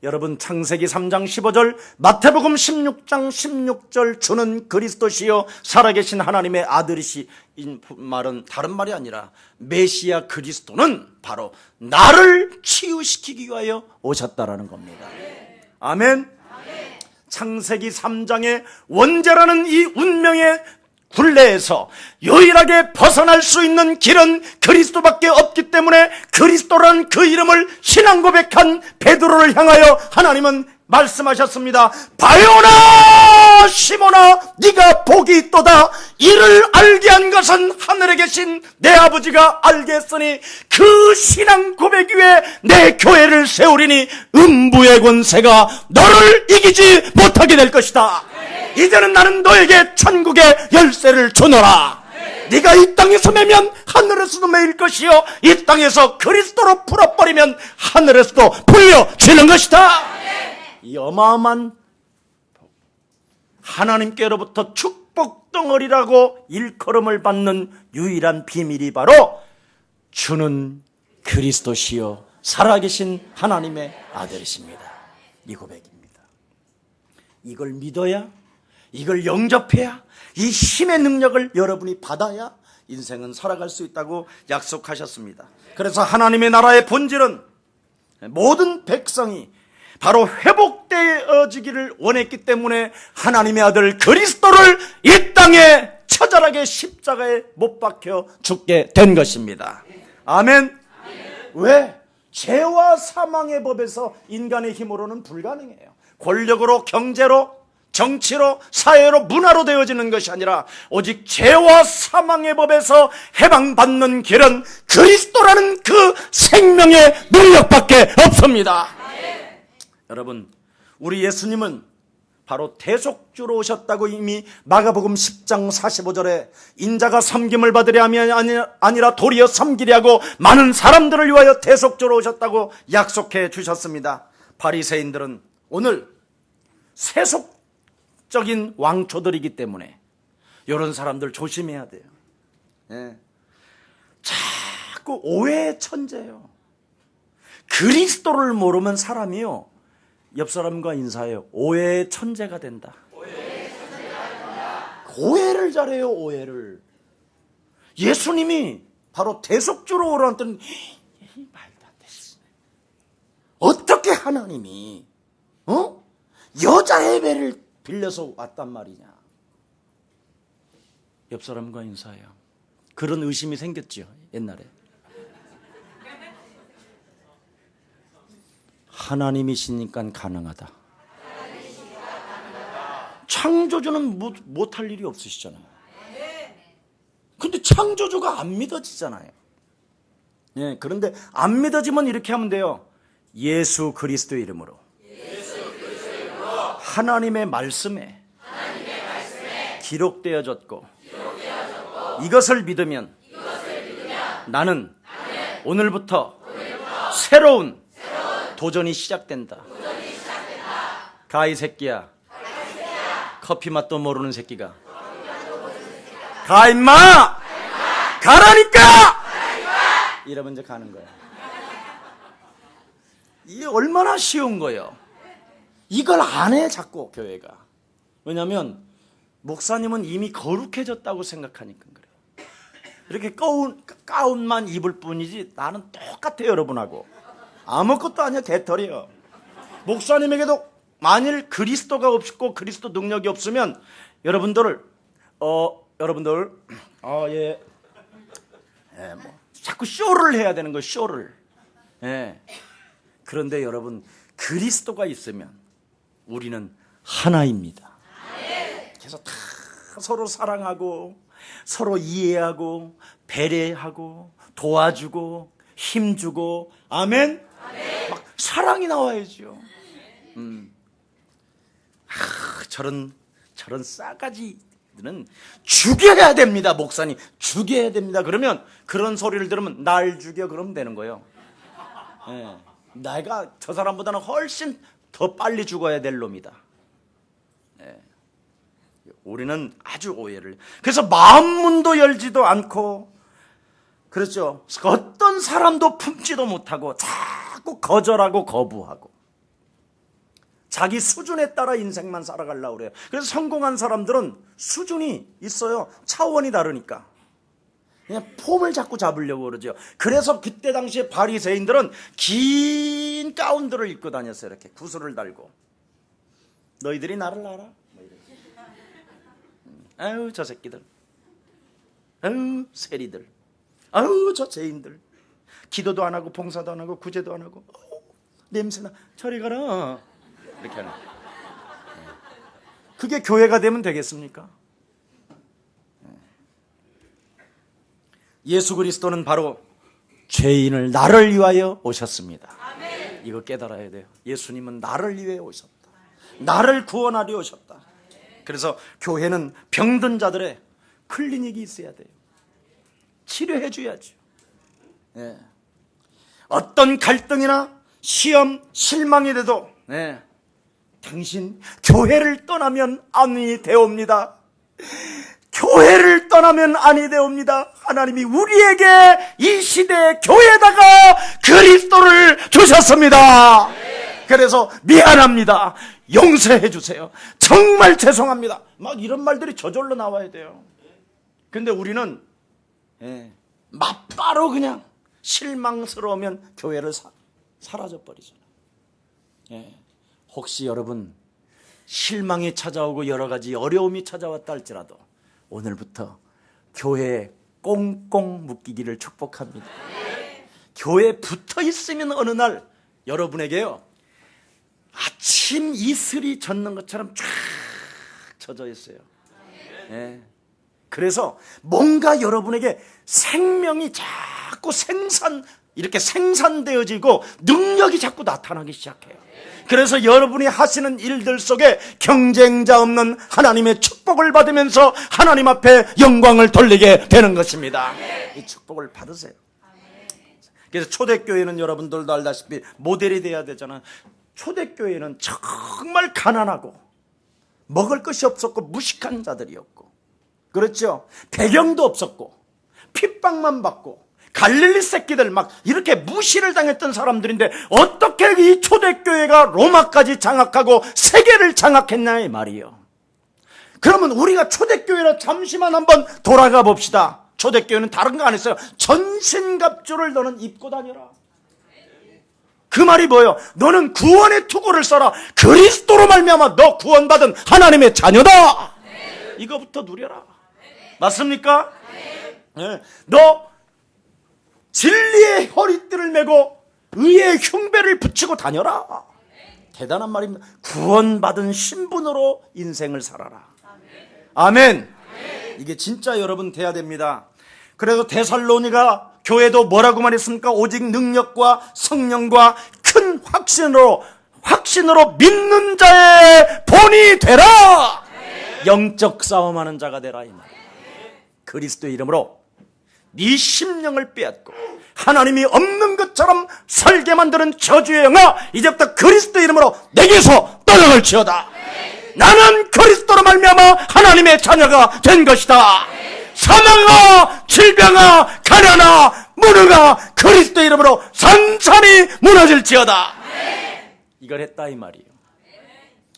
여러분 창세기 3장 15절 마태복음 16장 16절 주는 그리스도시요 살아계신 하나님의 아들이시 이 말은 다른 말이 아니라 메시아 그리스도는 바로 나를 치유시키기 위하여 오셨다라는 겁니다. 아멘. 창세기 3장의 원죄라는 이 운명의 굴레에서 유일하게 벗어날 수 있는 길은 그리스도밖에 없기 때문에 그리스도라는 그 이름을 신앙 고백한 베드로를 향하여 하나님은 말씀하셨습니다. 바요나 시몬아 네가 복이 있도다. 이를 알게 한 것은 하늘에 계신 내 아버지가 알게 했으니 그 신앙 고백 위에 내 교회를 세우리니 음부의 권세가 너를 이기지 못하게 될 것이다. 이제는 나는 너에게 천국의 열쇠를 주노라. 네가 이 땅에서 매면 하늘에서도 매일 것이요 이 땅에서 그리스도로 풀어버리면 하늘에서도 풀려지는 것이다. 이 어마어마한 하나님께로부터 축복 덩어리라고 일컬음을 받는 유일한 비밀이 바로 주는 그리스도시요 살아계신 하나님의 아들이십니다. 이 고백입니다. 이걸 믿어야, 이걸 영접해야, 이 힘의 능력을 여러분이 받아야 인생은 살아갈 수 있다고 약속하셨습니다. 그래서 하나님의 나라의 본질은 모든 백성이 바로 회복되어지기를 원했기 때문에 하나님의 아들 그리스도를 이 땅에 처절하게 십자가에 못 박혀 죽게 된 것입니다. 아멘. 왜? 죄와 사망의 법에서 인간의 힘으로는 불가능해요. 권력으로, 경제로, 정치로, 사회로, 문화로 되어지는 것이 아니라 오직 죄와 사망의 법에서 해방받는 길은 그리스도라는 그 생명의 능력밖에 없습니다. 여러분, 우리 예수님은 바로 대속주로 오셨다고 이미 마가복음 10장 45절에 인자가 섬김을 받으려 함이 아니라 도리어 섬기려 하고 많은 사람들을 위하여 대속주로 오셨다고 약속해 주셨습니다. 바리새인들은 오늘 세속적인 왕초들이기 때문에 이런 사람들 조심해야 돼요. 자꾸 오해의 천재예요. 그리스도를 모르면 사람이요, 옆 사람과 인사해요. 오해의 천재가 된다. 오해를 잘해요. 오해를. 예수님이 바로 대속주로 오라던 말도 안 됐어. 어떻게 하나님이 여자의 배를 빌려서 왔단 말이냐. 옆 사람과 인사해요. 그런 의심이 생겼죠, 옛날에. 하나님이시니까 가능하다. 창조주는 못할 일이 없으시잖아요. 근데 창조주가 안 믿어지잖아요. 예, 그런데 안 믿어지면 이렇게 하면 돼요. 예수 그리스도의 이름으로 하나님의 말씀에 기록되어졌고 이것을 믿으면 나는 오늘부터 새로운 도전이 시작된다. 가 이 새끼야. 커피 맛도 모르는 새끼가. 가 임마! 가라니까! 이러면 이제 가는 거야. 이게 얼마나 쉬운 거예요. 이걸 안 해 자꾸 교회가. 왜냐하면 목사님은 이미 거룩해졌다고 생각하니까 그래요. 이렇게 가운만 입을 뿐이지 나는 똑같아요, 여러분하고. 아무것도 아니야, 개털이요. 목사님에게도 만일 그리스도가 없고 그리스도 능력이 없으면 여러분들 뭐 자꾸 쇼를 해야 되는 거예요, 쇼를. 예. 그런데 여러분, 그리스도가 있으면 우리는 하나입니다. 그래서 다 서로 사랑하고 서로 이해하고 배려하고 도와주고 힘주고, 아멘? 막 사랑이 나와야죠. 저런 싸가지들은 죽여야 됩니다. 목사님 죽여야 됩니다. 그러면 그런 소리를 들으면 날 죽여 그러면 되는 거예요. 예. 내가 저 사람보다는 훨씬 더 빨리 죽어야 될 놈이다. 예. 우리는 아주 오해를. 그래서 마음문도 열지도 않고, 그렇죠, 어떤 사람도 품지도 못하고 자꾸 거절하고 거부하고 자기 수준에 따라 인생만 살아가려고 그래요. 그래서 성공한 사람들은 수준이 있어요. 차원이 다르니까 그냥 폼을 자꾸 잡으려고 그러죠. 그래서 그때 당시에 바리새인들은 긴 가운들을 입고 다녔어요. 이렇게 구슬을 달고. 너희들이 나를 알아? 뭐 아유 저 새끼들, 아유 세리들, 아유 저 죄인들, 기도도 안 하고 봉사도 안 하고 구제도 안 하고 냄새나, 저리 가라, 이렇게 하는. 그게 교회가 되면 되겠습니까? 예수 그리스도는 바로 죄인을 나를 위하여 오셨습니다. 아멘. 이거 깨달아야 돼요. 예수님은 나를 위해 오셨다. 나를 구원하려 오셨다. 그래서 교회는 병든 자들의 클리닉이 있어야 돼요. 치료해 줘야죠. 예. 어떤 갈등이나 시험, 실망이 돼도 당신 교회를 떠나면 아니 되옵니다. 교회를 떠나면 아니 되옵니다. 하나님이 우리에게 이 시대에 교회에다가 그리스도를 주셨습니다. 그래서 미안합니다, 용서해 주세요, 정말 죄송합니다, 막 이런 말들이 저절로 나와야 돼요. 근데 우리는 맞바로 그냥 실망스러우면 교회를 사라져버리잖아요. 혹시 여러분 실망이 찾아오고 여러 가지 어려움이 찾아왔다 할지라도 오늘부터 교회에 꽁꽁 묶이기를 축복합니다. 교회에 붙어 있으면 어느 날 여러분에게요, 아침 이슬이 젖는 것처럼 쫙 젖어 있어요. 그래서 뭔가 여러분에게 생명이 자꾸 이렇게 생산되어지고 능력이 자꾸 나타나기 시작해요. 그래서 여러분이 하시는 일들 속에 경쟁자 없는 하나님의 축복을 받으면서 하나님 앞에 영광을 돌리게 되는 것입니다. 이 축복을 받으세요. 그래서 초대교회는 여러분들도 알다시피 모델이 돼야 되잖아요. 초대교회는 정말 가난하고 먹을 것이 없었고 무식한 자들이었고, 그렇죠, 배경도 없었고 핍박만 받고 갈릴리 새끼들 막 이렇게 무시를 당했던 사람들인데 어떻게 이 초대교회가 로마까지 장악하고 세계를 장악했냐 이 말이에요. 그러면 우리가 초대교회로 잠시만 한번 돌아가 봅시다. 초대교회는 다른 거 안 했어요. 전신갑주를 너는 입고 다녀라. 그 말이 뭐예요? 너는 구원의 투구를 써라. 그리스도로 말미암아 너 구원받은 하나님의 자녀다. 이거부터 누려라. 맞습니까? 네. 너 진리의 허리띠를 메고 의의 흉배를 붙이고 다녀라. 대단한 말입니다. 구원받은 신분으로 인생을 살아라. 아멘. 이게 진짜 여러분 돼야 됩니다. 그래서 데살로니가 교회도 뭐라고 말했습니까? 오직 능력과 성령과 큰 확신으로 믿는 자의 본이 되라. 영적 싸움하는 자가 되라 이 말. 그리스도의 이름으로 네 심령을 빼앗고 하나님이 없는 것처럼 살게 만드는 저주의 영아, 이제부터 그리스도의 이름으로 내게서 떠나갈지어다. 나는 그리스도로 말미암아 하나님의 자녀가 된 것이다. 사망아, 질병아, 가난아, 무능아, 그리스도의 이름으로 산산이 무너질지어다. 이걸 했다 이 말이에요.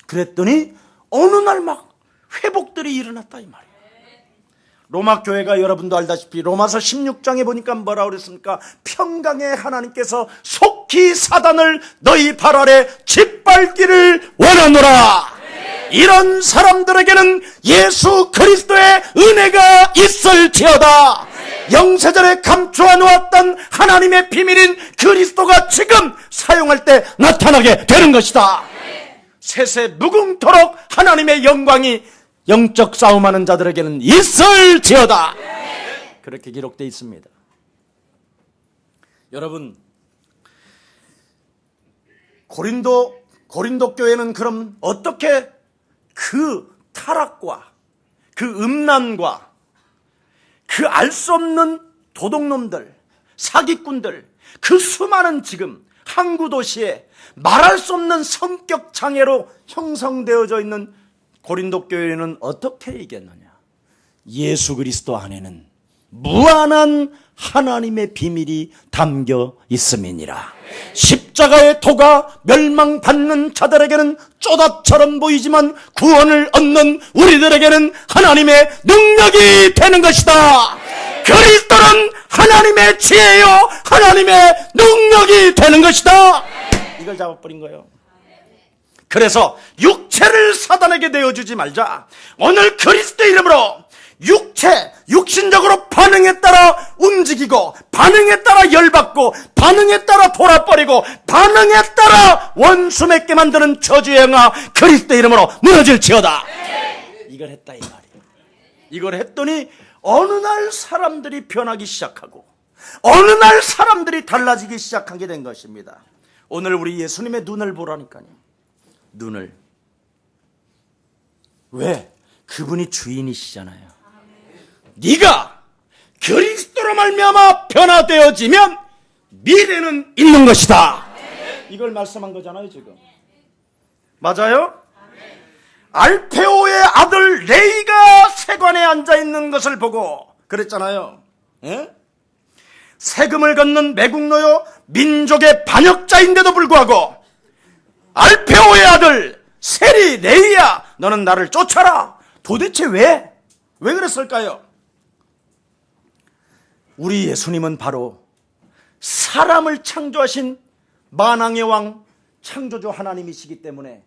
그랬더니 어느 날 막 회복들이 일어났다 이 말이에요. 로마 교회가 여러분도 알다시피 로마서 16장에 보니까 뭐라고 그랬습니까? 평강의 하나님께서 속히 사단을 너희 발 아래 짓밟기를 원하노라. 이런 사람들에게는 예수 그리스도의 은혜가 있을지어다. 영세전에 감추어 놓았던 하나님의 비밀인 그리스도가 지금 사용할 때 나타나게 되는 것이다. 세세 무궁토록 하나님의 영광이 영적 싸움하는 자들에게는 있을지어다. 그렇게 기록되어 있습니다. 여러분, 고린도 교회는 그럼 어떻게 그 타락과 그 음란과 그 알 수 없는 도둑놈들, 사기꾼들, 그 수많은 지금 항구 도시에 말할 수 없는 성격 장애로 형성되어져 있는 고린도 교회는 어떻게 이겼느냐? 예수 그리스도 안에는 무한한 하나님의 비밀이 담겨 있음이니라. 십자가의 도가 멸망받는 자들에게는 쪼다처럼 보이지만 구원을 얻는 우리들에게는 하나님의 능력이 되는 것이다. 그리스도는 하나님의 지혜요 하나님의 능력이 되는 것이다. 이걸 잡아버린 거예요. 그래서 육체를 사단에게 내어주지 말자. 오늘 그리스도의 이름으로 육신적으로 반응에 따라 움직이고, 반응에 따라 열받고, 반응에 따라 돌아버리고, 반응에 따라 원수 맺게 만드는 저주의 영아 그리스도의 이름으로 무너질지어다. 이걸 했다 이 말이에요. 이걸 했더니 어느 날 사람들이 변하기 시작하고 어느 날 사람들이 달라지기 시작하게 된 것입니다. 오늘 우리 예수님의 눈을 보라니까요. 눈을. 왜? 그분이 주인이시잖아요. 네가 그리스도로 말미암아 변화되어지면 미래는 있는 것이다. 이걸 말씀한 거잖아요 지금. 맞아요? 알페오의 아들 레이가 세관에 앉아있는 것을 보고 그랬잖아요. 예? 세금을 걷는 매국노요 민족의 반역자인데도 불구하고 알페오의 아들 세리 레이야, 너는 나를 쫓아라. 도대체 왜 그랬을까요? 우리 예수님은 바로 사람을 창조하신 만왕의 왕 창조주 하나님이시기 때문에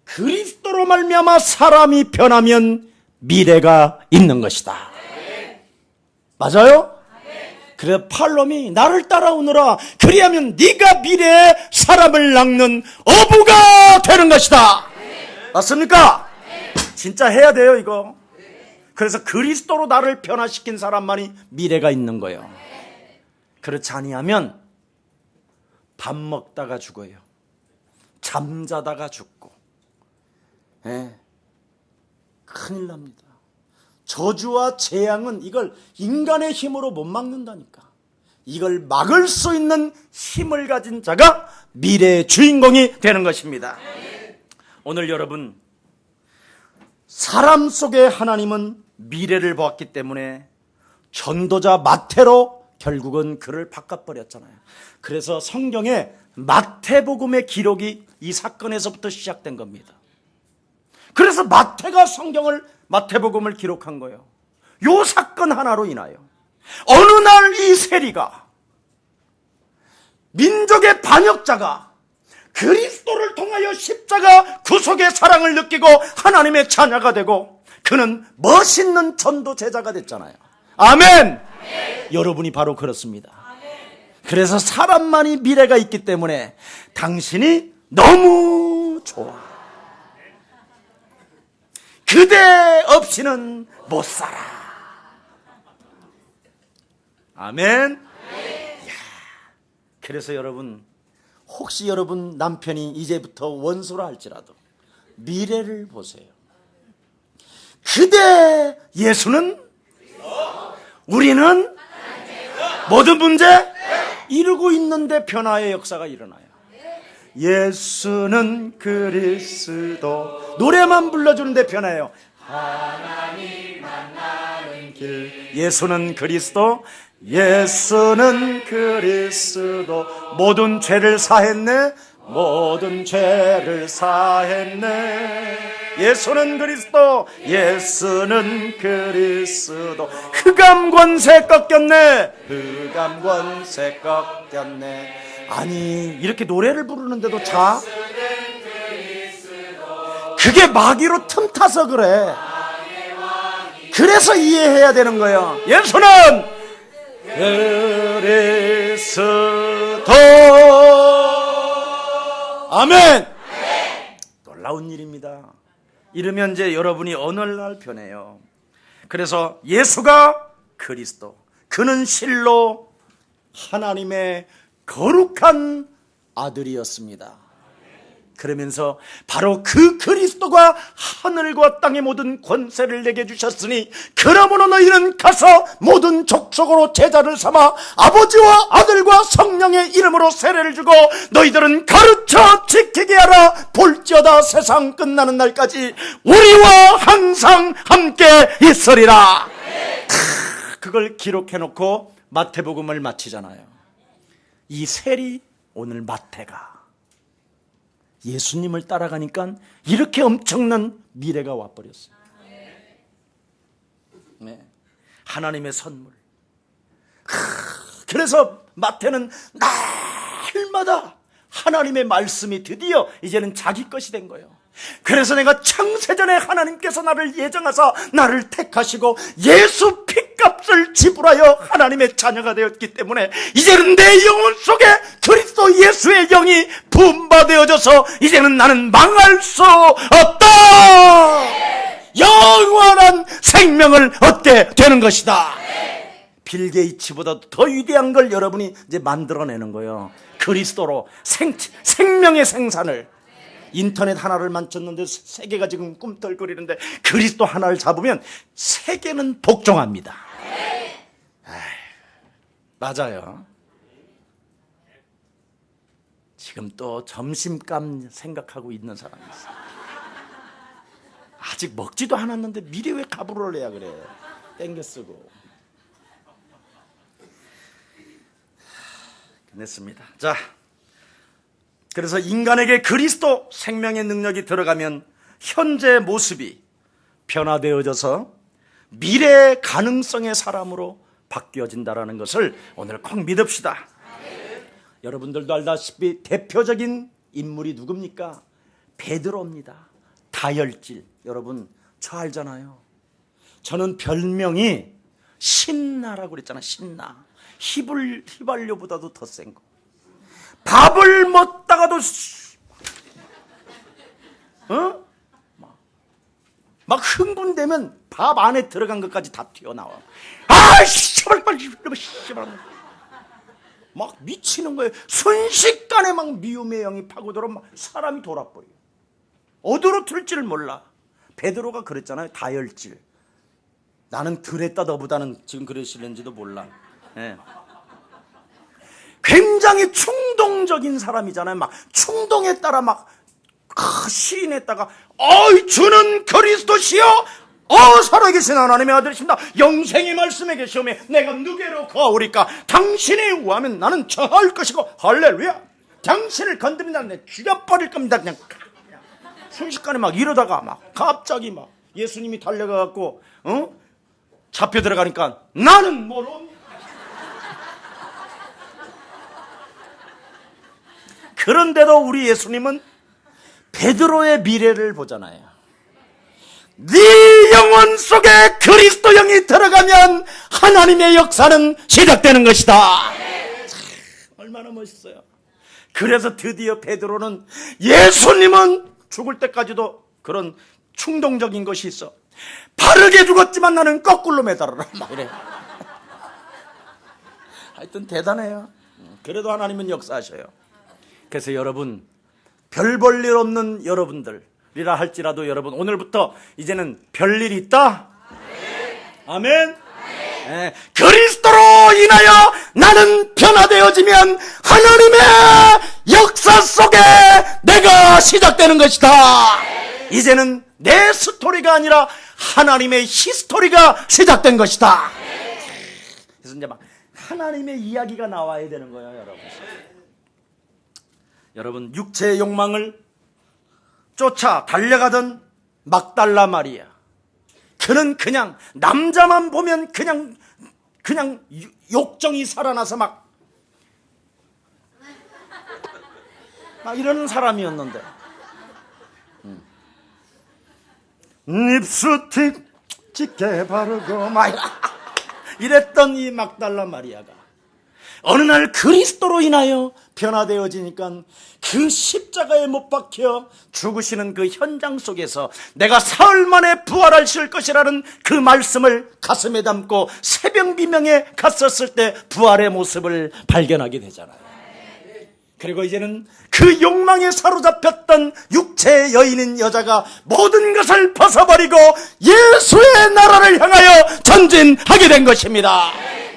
그리스도로 말미암아 사람이 변하면 미래가 있는 것이다. 맞아요? 그래 팔롬이 나를 따라오너라. 그리하면 네가 미래에 사람을 낳는 어부가 되는 것이다. 맞습니까? 진짜 해야 돼요 이거. 그래서 그리스도로 나를 변화시킨 사람만이 미래가 있는 거예요. 그렇지 아니하면 밥 먹다가 죽어요. 잠자다가 죽고. 큰일 납니다. 저주와 재앙은 이걸 인간의 힘으로 못 막는다니까. 이걸 막을 수 있는 힘을 가진 자가 미래의 주인공이 되는 것입니다. 오늘 여러분, 사람 속에 하나님은 미래를 보았기 때문에 전도자 마태로 결국은 그를 바꿔버렸잖아요. 그래서 성경에 마태복음의 기록이 이 사건에서부터 시작된 겁니다. 그래서 마태가 마태복음을 기록한 거예요. 요 사건 하나로 인하여. 어느 날 이 세리가, 민족의 반역자가 그리스도를 통하여 십자가 구속의 사랑을 느끼고 하나님의 자녀가 되고 그는 멋있는 전도 제자가 됐잖아요. 아멘. 여러분이 바로 그렇습니다. 그래서 사람만이 미래가 있기 때문에 당신이 너무 좋아. 그대 없이는 못 살아. 아멘. 그래서 여러분, 혹시 여러분 남편이 이제부터 원수라 할지라도 미래를 보세요. 그대 예수는, 우리는 모든 문제 이루고 있는데 변화의 역사가 일어나요. 예수는 그리스도, 노래만 불러주는데 변화해요. 하나님 만나는 길, 예수는 그리스도, 예수는 그리스도, 모든 죄를 사했네, 모든 죄를 사했네. 예수는 그리스도, 예수는 그리스도, 흑암 권세 꺾였네, 흑암 권세 꺾였네. 아니, 이렇게 노래를 부르는데도 자? 그게 마귀로 틈타서 그래. 그래서 이해해야 되는 거예요. 예수는 그리스도. 아멘. 놀라운 일입니다. 이러면 이제 여러분이 어느 날 변해요. 그래서 예수가 그리스도, 그는 실로 하나님의 거룩한 아들이었습니다. 그러면서 바로 그 그리스도가 하늘과 땅의 모든 권세를 내게 주셨으니 그러므로 너희는 가서 모든 족속으로 제자를 삼아 아버지와 아들과 성령의 이름으로 세례를 주고 너희들은 가르쳐 지키게 하라. 볼지어다 세상 끝나는 날까지 우리와 항상 함께 있으리라. 그걸 기록해놓고 마태복음을 마치잖아요. 이 세리, 오늘 마태가 예수님을 따라가니까 이렇게 엄청난 미래가 와버렸어요. 네. 하나님의 선물. 그래서 마태는 날마다 하나님의 말씀이 드디어 이제는 자기 것이 된 거예요. 그래서 내가 창세전에 하나님께서 나를 예정하사 나를 택하시고 예수 핏값을 지불하여 하나님의 자녀가 되었기 때문에 이제는 내 영혼 속에 그리스도 예수의 영이 분바되어져서 이제는 나는 망할 수 없다. 영원한 생명을 얻게 되는 것이다. 빌 게이츠보다도 더 위대한 걸 여러분이 이제 만들어내는 거예요. 그리스도로 생명의 생산을. 인터넷 하나를 만졌는데 세계가 지금 꿈틀거리는데 그리스도 하나를 잡으면 세계는 복종합니다. 맞아요. 지금 또 점심감 생각하고 있는 사람이 있어요. 아직 먹지도 않았는데 미리 왜 가부를 해야 그래. 땡겨 쓰고. 끝냈습니다. 자, 그래서 인간에게 그리스도 생명의 능력이 들어가면 현재 모습이 변화되어져서 미래의 가능성의 사람으로 바뀌어진다는 것을 오늘 꼭 믿읍시다. 여러분들도 알다시피 대표적인 인물이 누굽니까? 베드로입니다. 다혈질. 여러분 저 알잖아요. 저는 별명이 신나라고 그랬잖아. 신나. 휘발유보다도 더 센 거. 밥을 먹다가도 막 흥분되면 밥 안에 들어간 것까지 다 튀어나와. 막 미치는 거예요. 순식간에 막 미움의 영이 파고들어 막 사람이 돌아버려요. 어디로 튈지를 몰라. 베드로가 그랬잖아요. 다혈질. 나는 덜했다 너보다는 지금 그러실는지도 몰라. 네. 굉장히 충동적인 사람이잖아요. 막 충동에 따라 막 시인했다가 주는 그리스도시여 살아계신 하나님의 아들이십니다. 영생의 말씀에 계시오매 내가 누구로 가오리까? 당신이 우하면 나는 저할 것이고 할렐루야. 당신을 건드리면 내 죽여버릴 겁니다. 그냥 순식간에 막 이러다가 막 갑자기 막 예수님이 달려가갖고 잡혀 들어가니까 나는 모릅니다. 그런데도 우리 예수님은 베드로의 미래를 보잖아요. 네 영혼 속에 그리스도 영이 들어가면 하나님의 역사는 시작되는 것이다. 얼마나 멋있어요. 그래서 드디어 베드로는 예수님은 죽을 때까지도 그런 충동적인 것이 있어. 바르게 죽었지만 나는 거꾸로 매달아라 막 이래. 하여튼 대단해요. 그래도 하나님은 역사하셔요. 그래서 여러분, 별 볼 일 없는 여러분들이라 할지라도 여러분, 오늘부터 이제는 별일 있다. 아멘. 네. 그리스도로 인하여 나는 변화되어지면 하나님의 역사 속에 내가 시작되는 것이다. 이제는 내 스토리가 아니라 하나님의 히스토리가 시작된 것이다. 그래서 이제 막 하나님의 이야기가 나와야 되는 거예요, 여러분. 여러분, 육체의 욕망을 쫓아 달려가던 막달라 마리아, 그는 그냥 남자만 보면 그냥 욕정이 살아나서 막 이러는 사람이었는데, 립스틱 짙게 바르고 막 이랬던 이 막달라 마리아가 어느 날 그리스도로 인하여 변화되어지니까 그 십자가에 못 박혀 죽으시는 그 현장 속에서 내가 사흘 만에 부활하실 것이라는 그 말씀을 가슴에 담고 새벽 비명에 갔었을 때 부활의 모습을 발견하게 되잖아요. 그리고 이제는 그 욕망에 사로잡혔던 육체의 여인인 여자가 모든 것을 벗어버리고 예수의 나라를 향하여 전진하게 된 것입니다.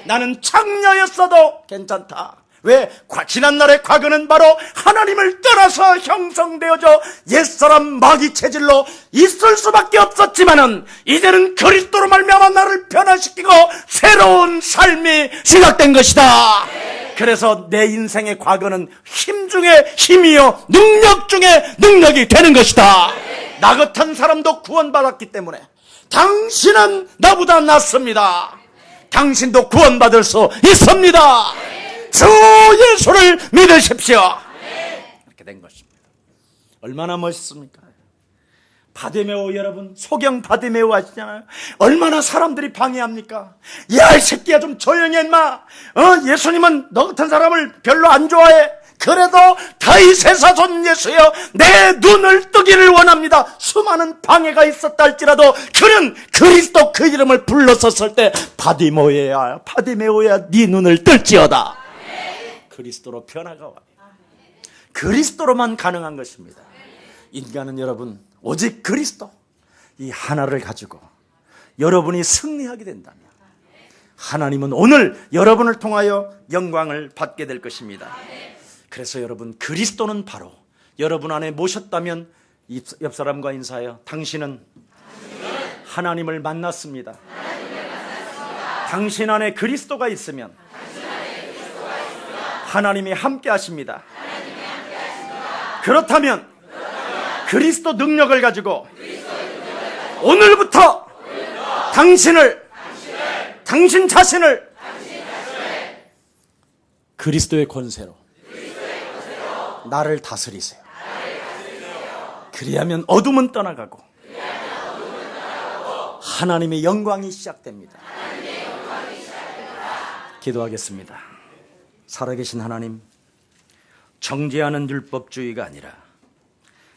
나는 창녀였어도 괜찮다. 왜? 지난날의 과거는 바로 하나님을 떠나서 형성되어져 옛사람 마귀 체질로 있을 수밖에 없었지만은 이제는 그리스도로 말미암아 나를 변화시키고 새로운 삶이 시작된 것이다. 그래서 내 인생의 과거는 힘 중에 힘이요 능력 중에 능력이 되는 것이다. 나 같은 사람도 구원받았기 때문에 당신은 나보다 낫습니다. 당신도 구원받을 수 있습니다. 주 예수를 믿으십시오. 이렇게 된 것입니다. 얼마나 멋있습니까? 바디메오, 여러분, 소경 바디메오 아시잖아요? 얼마나 사람들이 방해합니까? 야, 이 새끼야, 좀 조용히 해, 인마. 예수님은 너 같은 사람을 별로 안 좋아해. 그래도 다윗의 자손 예수여, 내 눈을 뜨기를 원합니다. 수많은 방해가 있었다 할지라도 그는 그리스도 그 이름을 불렀었을 때 바디메오야, 바디메오야, 네 눈을 뜰지어다. 그리스도로 변화가 와요. 그리스도로만 가능한 것입니다. 인간은 여러분 오직 그리스도 이 하나를 가지고 여러분이 승리하게 된다면 하나님은 오늘 여러분을 통하여 영광을 받게 될 것입니다. 그래서 여러분, 그리스도는 바로 여러분 안에 모셨다면 옆 사람과 인사하여 당신은 하나님을 만났습니다. 당신 안에 그리스도가 있으면 하나님이 함께 하십니다. 그렇다면 그리스도 능력을 가지고 오늘부터 당신 자신을 그리스도의 권세로 나를 다스리세요. 그리하면 어둠은 떠나가고 하나님의 영광이 시작됩니다. 기도하겠습니다. 살아계신 하나님, 정죄하는 율법주의가 아니라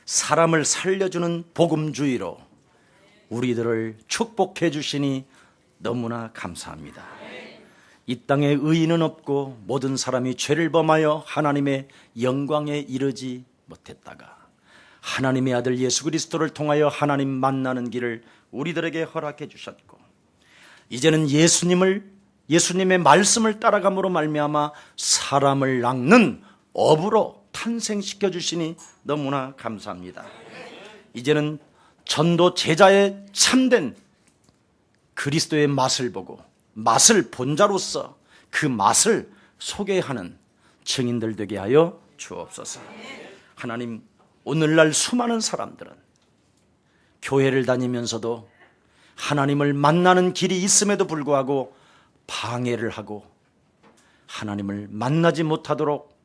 사람을 살려주는 복음주의로 우리들을 축복해 주시니 너무나 감사합니다. 이 땅에 의인은 없고 모든 사람이 죄를 범하여 하나님의 영광에 이르지 못했다가 하나님의 아들 예수 그리스도를 통하여 하나님 만나는 길을 우리들에게 허락해 주셨고, 이제는 예수님의 말씀을 따라감으로 말미암아 사람을 낚는 업으로 탄생시켜 주시니 너무나 감사합니다. 이제는 전도 제자의 참된 그리스도의 맛을 보고 맛을 본 자로서 그 맛을 소개하는 증인들 되게 하여 주옵소서. 하나님, 오늘날 수많은 사람들은 교회를 다니면서도 하나님을 만나는 길이 있음에도 불구하고 방해를 하고 하나님을 만나지 못하도록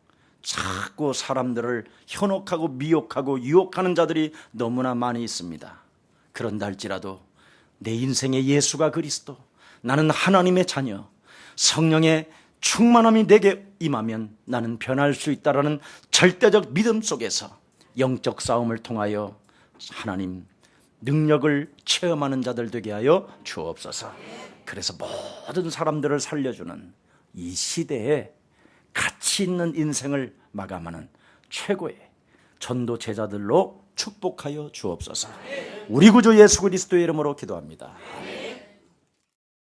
자꾸 사람들을 현혹하고 미혹하고 유혹하는 자들이 너무나 많이 있습니다. 그런다 할지라도 내 인생에 예수가 그리스도, 나는 하나님의 자녀, 성령의 충만함이 내게 임하면 나는 변할 수 있다라는 절대적 믿음 속에서 영적 싸움을 통하여 하나님 능력을 체험하는 자들 되게 하여 주옵소서. 그래서 모든 사람들을 살려주는 이 시대에 가치 있는 인생을 마감하는 최고의 전도 제자들로 축복하여 주옵소서. 우리 구주 예수 그리스도의 이름으로 기도합니다.